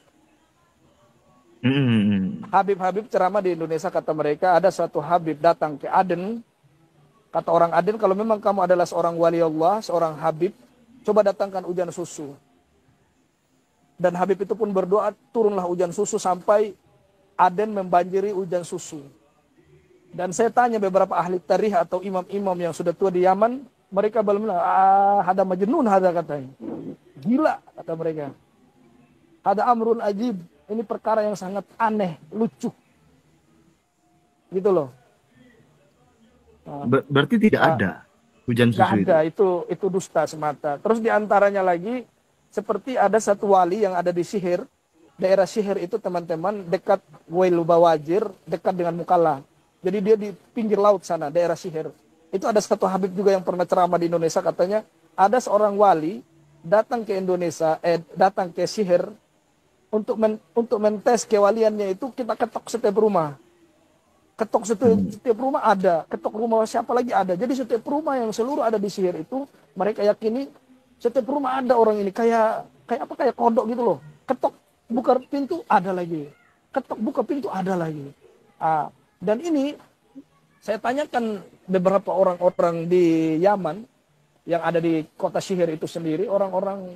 Hmm. Habib-habib ceramah di Indonesia kata mereka ada suatu Habib datang ke Aden. Kata orang Aden, kalau memang kamu adalah seorang wali Allah, seorang Habib, coba datangkan hujan susu. Dan Habib itu pun berdoa, turunlah hujan susu sampai Aden membanjiri hujan susu. Dan saya tanya beberapa ahli tarikh atau imam-imam yang sudah tua di Yaman, mereka belum bilang, ada majnun, ada katanya. Gila, kata mereka. Ada amrun ajib, ini perkara yang sangat aneh, lucu. Gitu loh. Nah, Berarti tidak ah, ada hujan nggak susu itu. ada, itu dusta semata. Terus diantaranya lagi, seperti ada satu wali yang ada di Sihir, daerah Sihir itu teman-teman dekat Wail Bawajir, dekat dengan Mukalla. Jadi dia di pinggir laut sana, daerah Sihir. Itu ada satu Habib juga yang pernah ceramah di Indonesia, katanya ada seorang wali datang ke Indonesia, datang ke Sihir untuk mentes kewaliannya itu kita ketok setiap rumah. Ketok Hmm. setiap rumah ada, ketok rumah siapa lagi ada. Jadi setiap rumah yang seluruh ada di Sihir itu mereka yakini setiap rumah ada orang ini kayak kodok gitu loh. Ketok buka pintu ada lagi. Ketok buka pintu ada lagi. Dan ini saya tanyakan beberapa orang-orang di Yaman yang ada di kota Sihir itu sendiri, orang-orang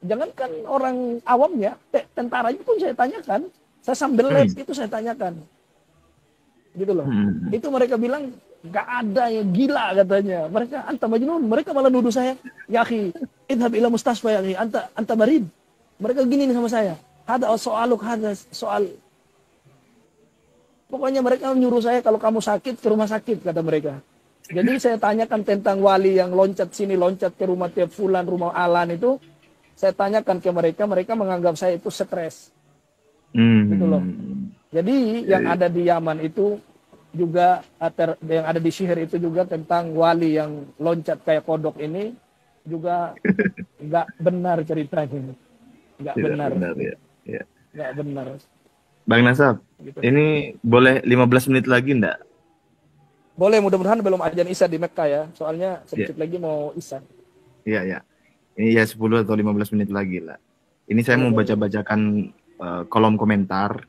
jangankan orang awamnya, tentaranya pun saya tanyakan, saya sambil les Hmm. itu saya tanyakan, gitu loh. Hmm. Itu mereka bilang Gak ada yang gila katanya. Mereka anta majnun, mereka malah nuduh saya, ya akhi, idhab ila mustasfa ya akhi, anta marid. Mereka gini nih sama saya. Ada soaluk, ada soal. Pokoknya mereka menyuruh saya kalau kamu sakit ke rumah sakit kata mereka. Jadi saya tanyakan tentang wali yang loncat sini, loncat ke rumah tiap fulan, rumah Alan itu. Saya tanyakan ke mereka, mereka menganggap saya itu stres. Gitu loh. Jadi yang ada di Yaman itu juga, yang ada di Sihir itu juga tentang wali yang loncat kayak kodok ini juga nggak benar ceritanya. Nggak Tidak benar. benar ya. Ya. Nggak benar. Bang Nasab, Gitu. ini boleh 15 menit lagi enggak? Boleh, mudah-mudahan belum azan Isya di Mekah ya. Soalnya Ya, sedikit lagi mau Isya. iya ya. Ini ya 10 atau 15 menit lagi lah. Ini saya Boleh, mau boleh. baca-bacakan kolom komentar.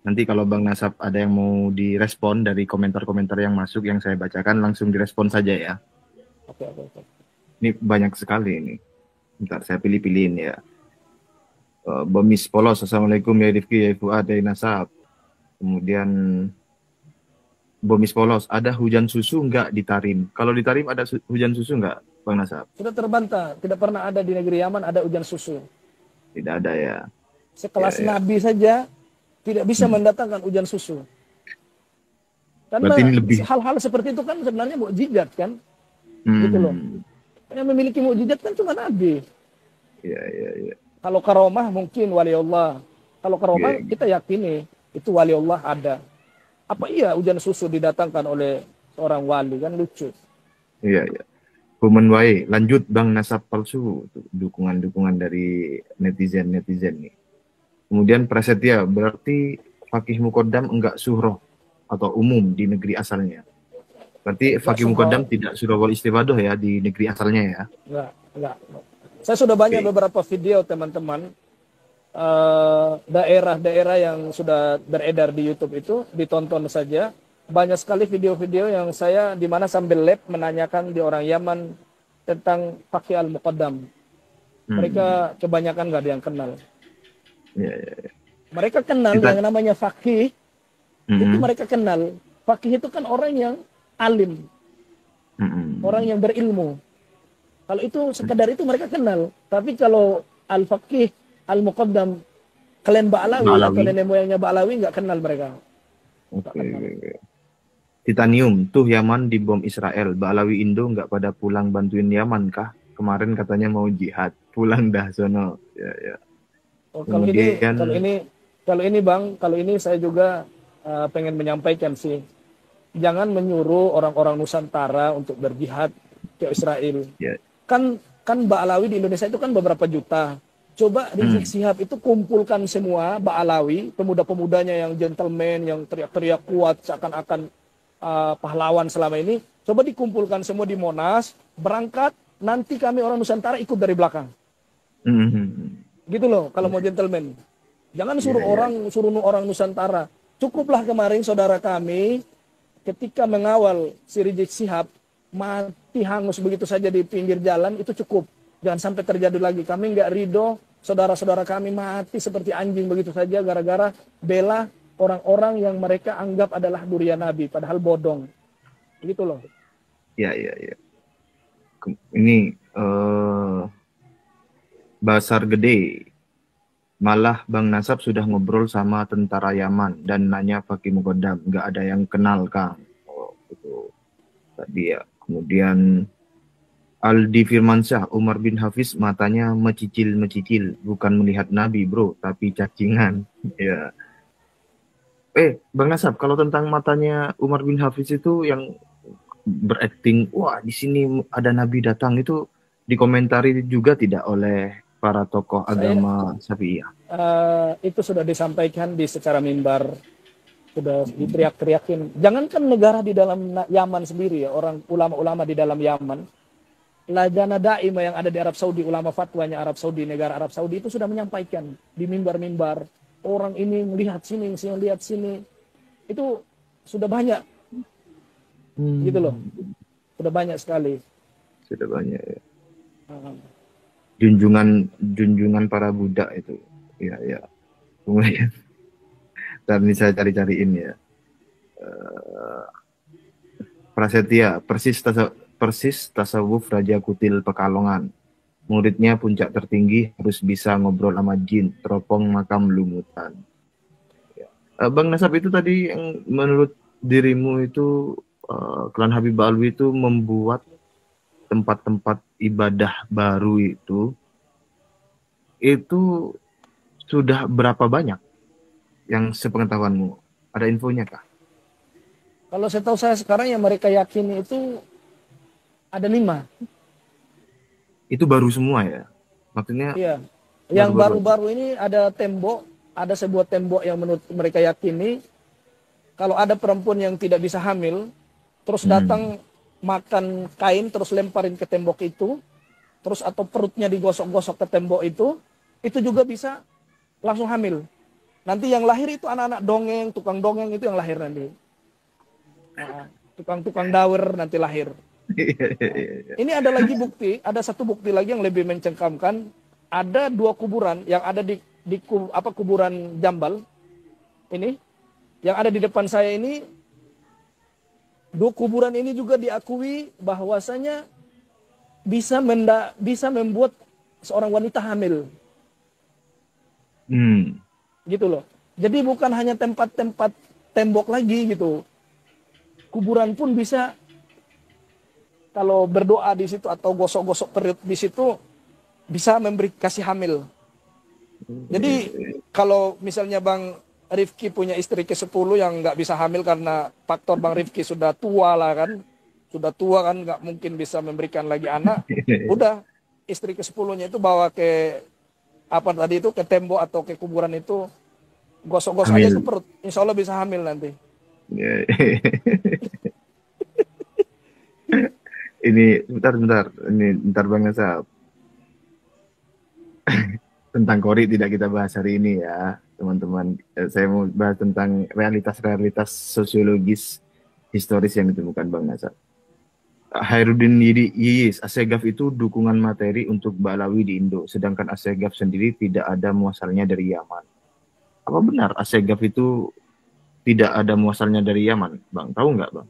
Nanti kalau Bang Nasab ada yang mau direspon dari komentar-komentar yang masuk yang saya bacakan, langsung direspon saja ya. Oke, oke, oke. Ini banyak sekali ini. Bentar, saya pilih-pilihin ya. Bemis Polos, Assalamualaikum ya Rifki, ya Fuad, ya Nasab. Kemudian Bemis Polos, ada hujan susu nggak di Tarim? Kalau di Tarim ada hujan susu nggak, Bang Nasab? Sudah terbantah. Tidak pernah ada di negeri Yaman ada hujan susu. Tidak ada ya. Ya, Sekelas ya. Nabi saja tidak bisa mendatangkan hujan susu. Berarti ini Karena lebih. hal-hal seperti itu kan sebenarnya mukjizat kan, gitu loh. Yang memiliki mukjizat kan cuma Nabi. Ya, ya, ya. Kalau karomah mungkin wali Allah. Kalau karomah Ya, kita yakini itu wali Allah ada. Apa iya hujan susu didatangkan oleh seorang wali, kan lucu. ya, ya. Human Wae, lanjut Bang Nasab palsu. Dukungan-dukungan dari netizen-netizen nih. Kemudian Prasetya, berarti Fakih Mukodam enggak suhroh atau umum di negeri asalnya. Berarti Enggak Fakih surau, Mukodam tidak surah wal istifadoh ya di negeri asalnya ya. enggak. Saya sudah banyak Oke. beberapa video teman-teman, daerah-daerah yang sudah beredar di YouTube itu ditonton saja. Banyak sekali video-video yang saya di mana sambil lab menanyakan di orang Yaman tentang Fakih Al-Muqaddam. Mereka kebanyakan nggak ada yang kenal. Ya, ya, ya. Mereka kenal Kita, yang namanya Fakih, itu Mm-mm. mereka kenal. Fakih itu kan orang yang alim, orang Mm-mm. yang berilmu. Kalau itu sekadar itu mereka kenal. Tapi kalau Al-Fakih, Al-Muqaddam, klan Ba'alawi atau Ba'alawi. nenek moyangnya Ba'alawi nggak kenal mereka. Nggak Oke, kenal. oke, oke. Titanium, tuh Yaman dibom Israel. Ba'alawi Indo nggak pada pulang bantuin Yaman kah? Kemarin katanya mau jihad. Pulang dah sono. Ya, ya. Oh, Kemudian, kalau ini Bang, kalau ini saya juga pengen menyampaikan sih, jangan menyuruh orang-orang Nusantara untuk berjihad ke Israel. ya, Kan Ba'alawi di Indonesia itu kan beberapa juta. Coba Rizik hmm, Sihab itu kumpulkan semua Ba'alawi, pemuda-pemudanya yang gentleman, yang teriak-teriak kuat seakan-akan pahlawan selama ini. Coba dikumpulkan semua di Monas, berangkat, nanti kami orang Nusantara ikut dari belakang. hmm, Gitu loh, kalau mau gentleman. Jangan ya, ya, suruh orang Nusantara. Cukuplah kemarin saudara kami ketika mengawal si Rizik Sihab mati hangus begitu saja di pinggir jalan, itu cukup. Jangan sampai terjadi lagi. Kami nggak ridho saudara-saudara kami mati seperti anjing begitu saja gara-gara bela orang-orang yang mereka anggap adalah durian Nabi, padahal bodong. Gitu loh. ya, ya, ya. Ini Basar Gede. Malah Bang Nasab sudah ngobrol sama tentara Yaman dan nanya Fakih Mukodam. Nggak ada yang kenal, Kang. Oh, itu tadi ya. Kemudian Aldi Firmansyah, Umar bin Hafiz matanya mecicil-mecicil. Bukan melihat Nabi, bro, tapi cacingan. Ya. Bang Nasab, kalau tentang matanya Umar bin Hafiz itu yang berakting, wah di sini ada Nabi datang, itu dikomentari juga tidak oleh para tokoh Saya agama Syafi'iyah. itu sudah disampaikan di secara mimbar, sudah diteriak-teriakin. Jangankan negara di dalam Yaman sendiri ya, orang ulama-ulama di dalam Yaman, Lajana Daimah yang ada di Arab Saudi, ulama fatwanya Arab Saudi, negara Arab Saudi itu sudah menyampaikan di mimbar-mimbar, orang ini melihat sini, sini lihat sini. Itu sudah banyak gitu loh. Sudah banyak sekali. Sudah banyak ya. Uh, Junjungan para budak itu. Ya, ya. Kemudian, dan ini saya cari-cariin ya. Prasetya, persis tasawuf Raja Kutil Pekalongan. Muridnya puncak tertinggi harus bisa ngobrol sama jin, teropong makam lumutan. Bang Nasab, itu tadi yang menurut dirimu itu klan Habib Alwi itu membuat tempat-tempat ibadah baru itu sudah berapa banyak yang sepengetahuanmu? Ada infonya kah? Kalau saya tahu saya sekarang yang mereka yakini itu ada 5. Itu baru semua ya? Maksudnya Iya. Yang baru-baru aja? baru-baru ini ada tembok, ada sebuah tembok yang menurut mereka yakini kalau ada perempuan yang tidak bisa hamil, terus Hmm. datang makan kain terus lemparin ke tembok itu, terus atau perutnya digosok-gosok ke tembok itu juga bisa langsung hamil. Nanti yang lahir itu anak-anak dongeng, tukang dongeng itu yang lahir nanti. Nah, tukang-tukang dawer nanti lahir. Ini ada lagi bukti, ada satu bukti lagi yang lebih mencengkamkan. Ada 2 kuburan yang ada di kuburan Jambal ini, yang ada di depan saya ini. 2 kuburan ini juga diakui bahwasanya bisa membuat seorang wanita hamil, Hmm. gitu loh. Jadi bukan hanya tempat-tempat tembok lagi gitu. Kuburan pun bisa, kalau berdoa di situ atau gosok-gosok perut di situ, bisa memberi kasih hamil. Jadi kalau misalnya Bang Rifki punya istri ke-10 yang nggak bisa hamil karena faktor Bang Rifki sudah tua lah kan, sudah tua kan nggak mungkin bisa memberikan lagi anak, udah istri ke-10-nya itu bawa ke apa tadi itu, ke tembok atau ke kuburan itu, gosok-gosok aja ke Hamil. perut, insya Allah bisa hamil nanti. Ini bentar. Ini bentar Bang Nasab. Tentang Kori tidak kita bahas hari ini ya, teman-teman. Saya mau bahas tentang realitas-realitas sosiologis historis yang ditemukan Bang Nasab. Khairuddin Yiyis, Assegaf itu dukungan materi untuk Ba'alawi di Indo, sedangkan Assegaf sendiri tidak ada muasalnya dari Yaman. Apa benar Assegaf itu tidak ada muasalnya dari Yaman, Bang? Tahu nggak, Bang?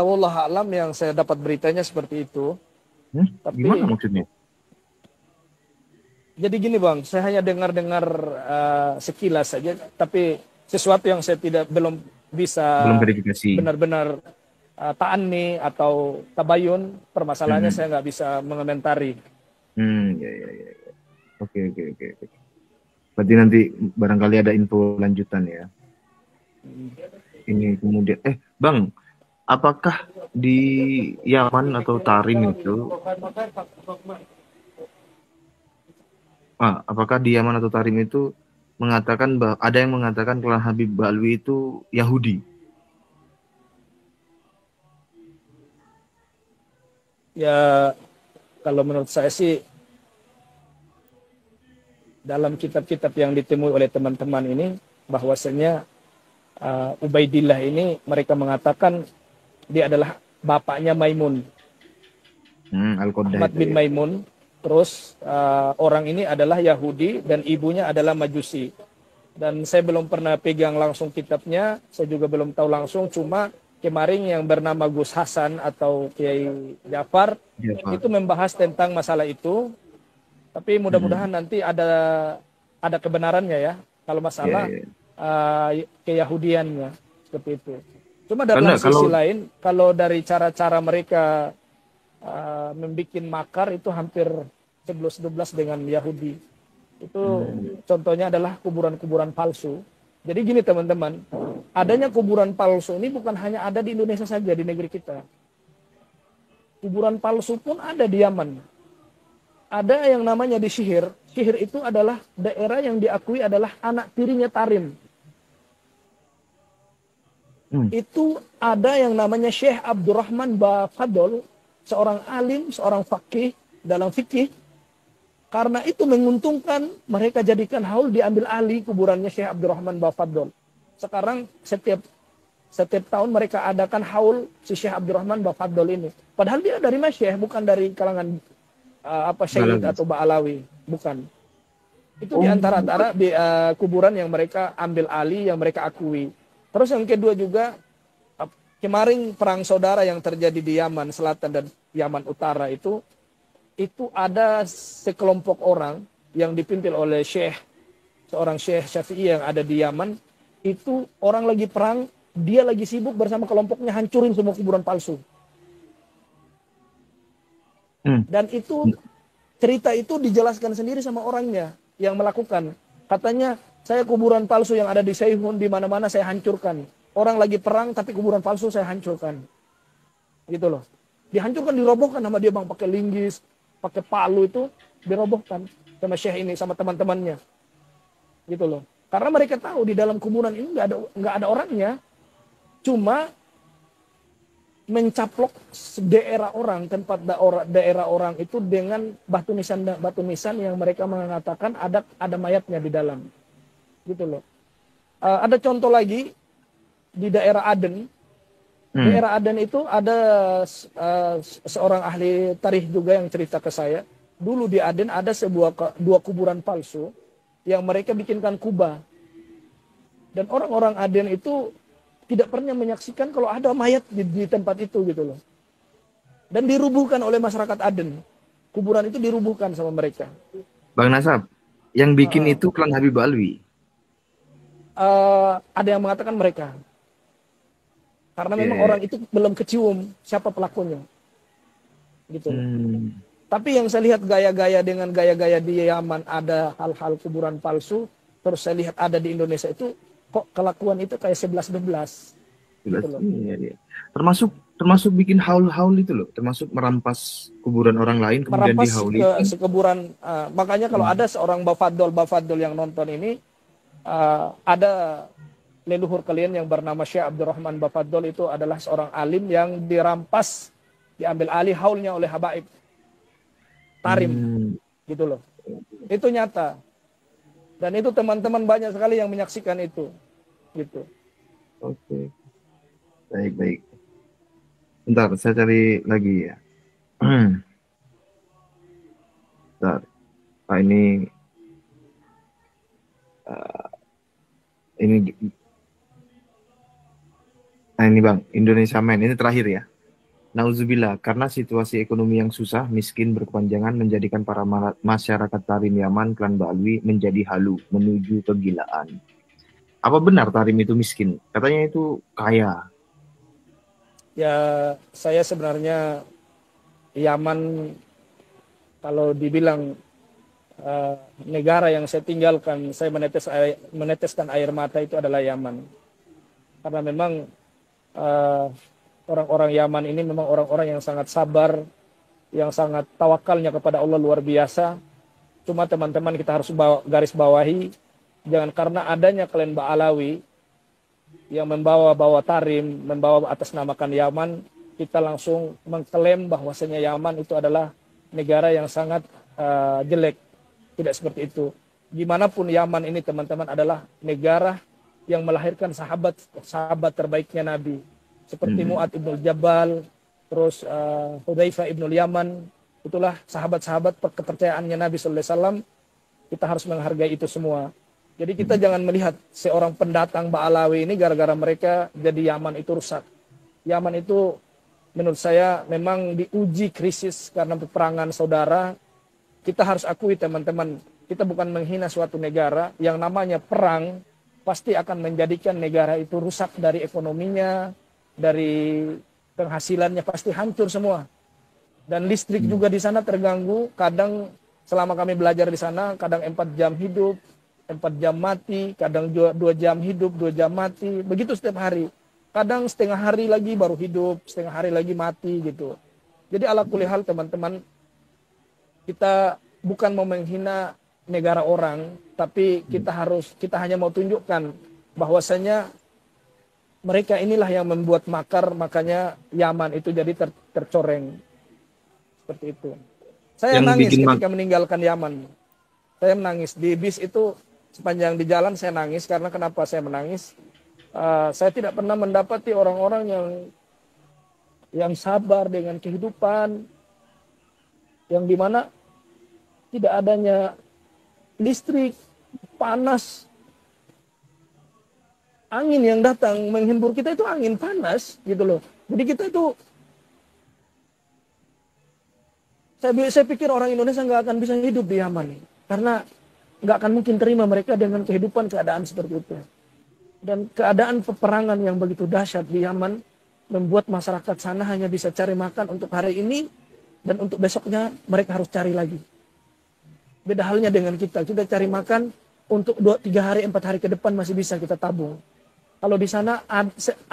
Wallah alam, yang saya dapat beritanya seperti itu. Gimana Tapi maksudnya? jadi gini Bang, saya hanya dengar-dengar sekilas saja, tapi sesuatu yang saya belum bisa Belum verifikasi. benar-benar ta'anni atau tabayun permasalahannya, Hmm, saya nggak bisa mengomentari. ya. Oke. Berarti nanti barangkali ada info lanjutan ya. Ini kemudian, Bang, apakah di Yaman atau Tarim itu, apakah di Yaman atau Tarim itu mengatakan bahwa ada yang mengatakan kalau Habib Ba'alwi itu Yahudi? Ya kalau menurut saya sih, dalam kitab-kitab yang ditemui oleh teman-teman ini, bahwasanya Ubaidillah ini mereka mengatakan dia adalah bapaknya Maimun, Al-Qadah Ahmad itu bin ya. Maimun. Terus orang ini adalah Yahudi dan ibunya adalah Majusi. Dan saya belum pernah pegang langsung kitabnya, saya juga belum tahu langsung. Cuma kemarin yang bernama Gus Hasan atau Kiai Jafar Iya, Pak. itu membahas tentang masalah itu. Tapi mudah-mudahan nanti ada kebenarannya ya. Kalau Ya, masalah ya. keyahudiannya seperti itu. Cuma Karena dalam kalau sisi lain, kalau dari cara-cara mereka membuat makar itu hampir 11-12 dengan Yahudi. Itu contohnya adalah kuburan-kuburan palsu. Jadi gini teman-teman, adanya kuburan palsu ini bukan hanya ada di Indonesia saja, di negeri kita. Kuburan palsu pun ada di Yaman. Ada yang namanya di Sihir. Sihir itu adalah daerah yang diakui adalah anak tirinya Tarim. Itu ada yang namanya Syekh Abdurrahman Bafadol, seorang alim, seorang fakih dalam fikih. Karena itu menguntungkan, mereka jadikan haul, diambil alih kuburannya Syekh Abdurrahman Bafadol. Sekarang setiap tahun mereka adakan haul si Syekh Abdurrahman Bafadol ini. Padahal dia dari Masyekh, bukan dari kalangan Syahid Ba'alawi. atau Ba'alawi, bukan. Itu di Oh, antara di kuburan yang mereka ambil alih, yang mereka akui. Terus yang kedua juga, kemarin perang saudara yang terjadi di Yaman Selatan dan Yaman Utara itu ada sekelompok orang yang dipimpin oleh seorang Syekh Syafi'i yang ada di Yaman. Itu orang lagi perang, dia lagi sibuk bersama kelompoknya hancurin semua kuburan palsu. Hmm. Dan itu cerita itu dijelaskan sendiri sama orangnya yang melakukan. Katanya, saya kuburan palsu yang ada di Seihun di mana-mana saya hancurkan. Orang lagi perang tapi kuburan palsu saya hancurkan. Gitu loh. Dihancurkan, dirobohkan sama dia bang, pakai linggis, pakai palu itu dirobohkan sama Syekh ini sama teman-temannya. Gitu loh. Karena mereka tahu di dalam kuburan ini nggak ada orangnya. Cuma mencaplok daerah orang, tempat daerah orang itu dengan batu nisan yang mereka mengatakan ada mayatnya di dalam. Gitu loh. Ada contoh lagi di daerah Aden. Daerah Aden itu ada seorang ahli tarikh juga yang cerita ke saya. Dulu di Aden ada dua kuburan palsu yang mereka bikinkan kubah. Dan orang-orang Aden itu tidak pernah menyaksikan kalau ada mayat di tempat itu gitu loh. Dan dirubuhkan oleh masyarakat Aden. Kuburan itu dirubuhkan sama mereka. Bang Nasab, yang bikin itu klan Habib Alwi. Ada yang mengatakan mereka. Karena memang orang itu belum kecium siapa pelakunya. Gitu. Tapi yang saya lihat gaya-gaya dengan gaya-gaya di Yaman ada hal-hal kuburan palsu. Terus saya lihat ada di Indonesia itu kok kelakuan itu kayak 11-12. Gitu loh. Iya. Termasuk bikin haul-haul itu loh. Termasuk merampas kuburan orang lain kemudian merampas dihauli. sekuburan. Makanya kalau ada seorang Bafadol yang nonton ini, ada leluhur kalian yang bernama Syekh Abdurrahman Bafadol itu adalah seorang alim yang dirampas, diambil alih haulnya oleh habaib Tarim. Gitu loh. Itu nyata. Dan itu teman-teman banyak sekali yang menyaksikan itu. Gitu. Oke. Baik. Bentar, saya cari lagi ya. Bentar. Pak ini Bang, Indonesia Man, ini terakhir ya. Nauzubillah, karena situasi ekonomi yang susah, miskin berkepanjangan menjadikan para masyarakat Tarim Yaman, klan Ba'alwi menjadi halu, menuju kegilaan. Apa benar Tarim itu miskin? Katanya itu kaya. Ya, saya sebenarnya Yaman, kalau dibilang negara yang saya tinggalkan, saya meneteskan air mata itu adalah Yaman. Karena memang orang-orang Yaman ini memang orang-orang yang sangat sabar, yang sangat tawakalnya kepada Allah luar biasa. Cuma teman-teman kita harus garis bawahi, jangan karena adanya klan Ba'alawi yang membawa Tarim, membawa atas namakan Yaman, kita langsung mengklaim bahwasanya Yaman itu adalah negara yang sangat jelek. Tidak seperti itu. Gimanapun Yaman ini teman-teman adalah negara yang melahirkan sahabat terbaiknya Nabi. Seperti Mu'ad ibn Jabal, terus Hudzaifah ibn Yaman, itulah sahabat-sahabat kepercayaannya Nabi sallallahu alaihi wasallam. Kita harus menghargai itu semua. Jadi kita jangan melihat seorang pendatang Ba'alawi ini gara-gara mereka jadi Yaman itu rusak. Yaman itu menurut saya memang diuji krisis karena peperangan saudara. Kita harus akui teman-teman, kita bukan menghina suatu negara, yang namanya perang pasti akan menjadikan negara itu rusak dari ekonominya, dari penghasilannya pasti hancur semua. Dan listrik juga di sana terganggu. Kadang selama kami belajar di sana, kadang 4 jam hidup, 4 jam mati, kadang 2 jam hidup, 2 jam mati. Begitu setiap hari. Kadang setengah hari lagi baru hidup, setengah hari lagi mati gitu. Jadi ala kulli hal teman-teman, kita bukan mau menghina negara orang, tapi kita hanya mau tunjukkan bahwasanya mereka inilah yang membuat makar, makanya Yaman itu jadi tercoreng. Seperti itu. Saya nangis ketika meninggalkan Yaman. Saya menangis. Di bis itu, sepanjang di jalan saya nangis. Karena kenapa saya menangis? Saya tidak pernah mendapati orang-orang yang sabar dengan kehidupan. Yang dimana tidak adanya listrik, panas, angin yang datang menghembur kita itu angin panas gitu loh. Jadi kita itu, saya pikir orang Indonesia nggak akan bisa hidup di Yaman karena nggak akan mungkin terima mereka dengan kehidupan keadaan seperti itu. Dan keadaan peperangan yang begitu dahsyat di Yaman membuat masyarakat sana hanya bisa cari makan untuk hari ini dan untuk besoknya mereka harus cari lagi. Beda halnya dengan kita cari makan untuk 2, 3 hari, 4 hari ke depan masih bisa kita tabung. Kalau di sana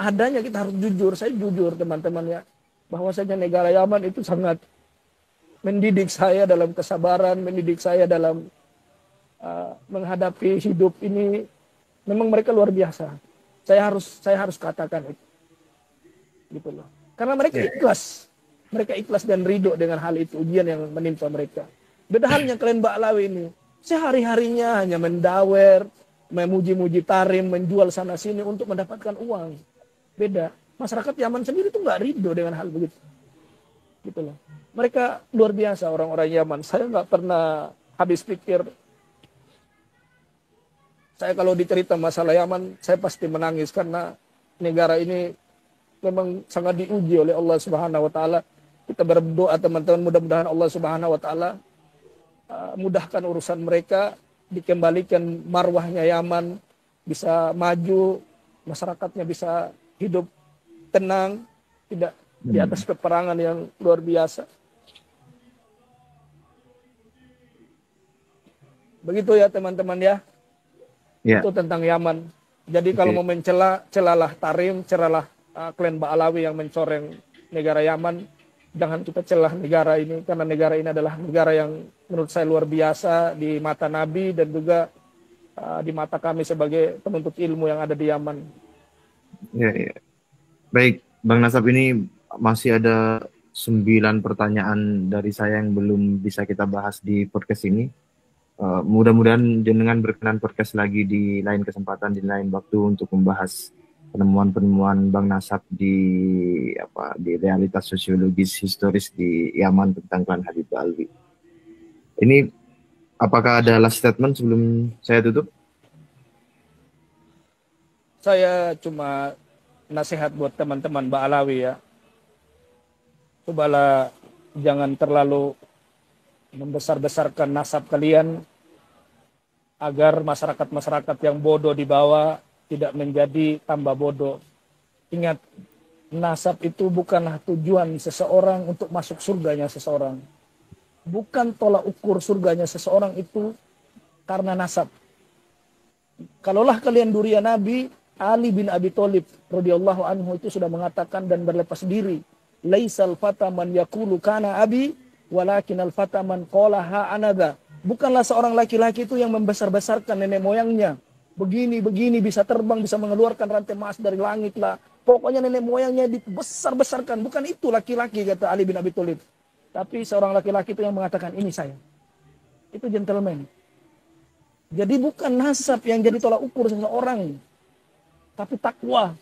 adanya kita harus jujur, saya jujur teman-teman ya, bahwasanya negara Yaman itu sangat mendidik saya dalam kesabaran, mendidik saya dalam menghadapi hidup ini. Memang mereka luar biasa. Saya harus katakan itu. Gitu loh. Karena mereka ikhlas. Mereka ikhlas dan ridho dengan hal itu, ujian yang menimpa mereka. Beda halnya kalian Mbak Alawi ini. Sehari-harinya hanya mendawer, memuji-muji tarim, menjual sana sini untuk mendapatkan uang. Beda. Masyarakat Yaman sendiri tuh nggak ridho dengan hal begitu. Gitu loh. Mereka luar biasa orang-orang Yaman. Saya nggak pernah habis pikir. Saya kalau dicerita masalah Yaman, saya pasti menangis karena negara ini memang sangat diuji oleh Allah Subhanahu wa taala. Kita berdoa teman-teman, mudah-mudahan Allah Subhanahu wa taala mudahkan urusan mereka, dikembalikan marwahnya Yaman, bisa maju, masyarakatnya bisa hidup tenang, tidak di atas peperangan yang luar biasa. Begitu ya teman-teman ya. Itu tentang Yaman. Jadi kalau mau mencela, celalah Tarim, celalah klan Ba'alawi yang mencoreng negara Yaman. Jangan kita celah negara ini, karena negara ini adalah negara yang menurut saya luar biasa di mata Nabi dan juga di mata kami sebagai penuntut ilmu yang ada di Yaman. Ya. Baik, Bang Nasab, ini masih ada 9 pertanyaan dari saya yang belum bisa kita bahas di podcast ini. Mudah-mudahan jenengan berkenan podcast lagi di lain kesempatan, di lain waktu untuk membahas penemuan-penemuan Bang Nasab di realitas sosiologis historis di Yaman tentang klan Habib Alwi. Ini apakah ada last statement sebelum saya tutup? Saya cuma nasihat buat teman-teman Ba'alawi ya. Cobalah jangan terlalu membesar-besarkan nasab kalian agar masyarakat-masyarakat yang bodoh di bawah tidak menjadi tambah bodoh. Ingat, nasab itu bukanlah tujuan seseorang untuk masuk surganya seseorang. Bukan tolak ukur surganya seseorang itu karena nasab. Kalaulah kalian durian Nabi, Ali bin Abi Thalib radhiyallahu anhu itu sudah mengatakan dan berlepas diri, laisal fata man yaqulu kana abi walakin al fata man qala ha anada. Bukanlah seorang laki-laki itu yang membesar-besarkan nenek moyangnya. Begini bisa terbang, bisa mengeluarkan rantai emas dari langit lah. Pokoknya nenek moyangnya dibesar-besarkan. Bukan itu laki-laki, kata Ali bin Abi Thalib. Tapi seorang laki-laki itu yang mengatakan, ini saya. Itu gentleman. Jadi bukan nasab yang jadi tolak ukur seseorang. Tapi takwa.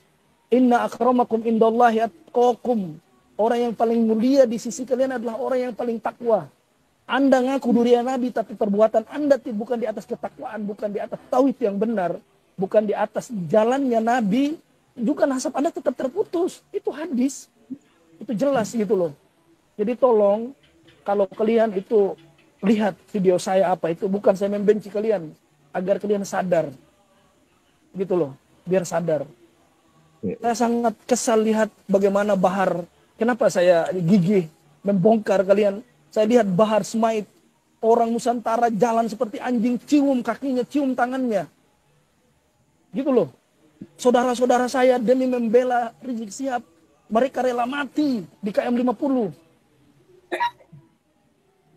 Inna akramakum indallahi atqakum. Orang yang paling mulia di sisi kalian adalah orang yang paling takwa. Anda ngaku durian Nabi, tapi perbuatan Anda bukan di atas ketakwaan, bukan di atas tauhid yang benar, bukan di atas jalannya Nabi, juga nasab Anda tetap terputus. Itu hadis. Itu jelas gitu loh. Jadi tolong, kalau kalian itu lihat video saya apa itu, bukan saya membenci kalian, agar kalian sadar. Gitu loh, biar sadar. Saya sangat kesal lihat bagaimana Bahar, kenapa saya gigih membongkar kalian. Saya lihat Bahar Smait, orang Nusantara jalan seperti anjing, cium kakinya, cium tangannya. Gitu loh. Saudara-saudara saya demi membela Rizik Syihab, mereka rela mati di KM 50.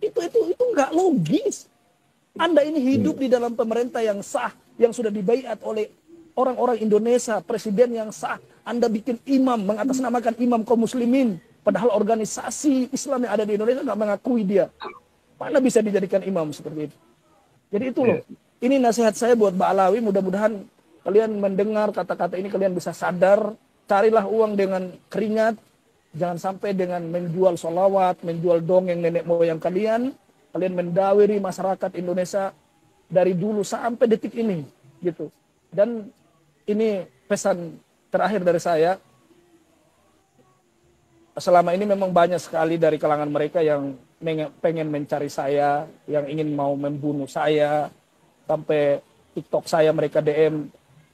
Itu nggak logis. Anda ini hidup di dalam pemerintah yang sah, yang sudah dibaiat oleh orang-orang Indonesia, presiden yang sah. Anda bikin imam, mengatasnamakan imam kaum muslimin. Padahal organisasi Islam yang ada di Indonesia nggak mengakui dia. Mana bisa dijadikan imam seperti itu? Jadi itu loh. Ini nasihat saya buat Ba'alawi. Mudah-mudahan kalian mendengar kata-kata ini, kalian bisa sadar. Carilah uang dengan keringat. Jangan sampai dengan menjual sholawat, menjual dongeng nenek moyang kalian. Kalian mendawiri masyarakat Indonesia dari dulu sampai detik ini. Gitu. Dan ini pesan terakhir dari saya, selama ini memang banyak sekali dari kalangan mereka yang pengen mencari saya, yang ingin mau membunuh saya, sampai TikTok saya mereka DM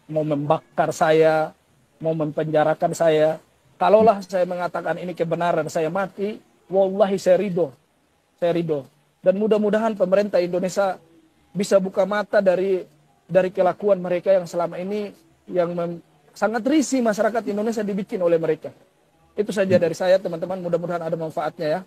mau membakar saya, mau mempenjarakan saya. Kalaulah saya mengatakan ini kebenaran, saya mati, wallahi saya ridho. Saya ridho. Dan mudah-mudahan pemerintah Indonesia bisa buka mata dari kelakuan mereka yang selama ini yang sangat risih masyarakat Indonesia dibikin oleh mereka. Itu saja dari saya teman-teman, mudah-mudahan ada manfaatnya ya.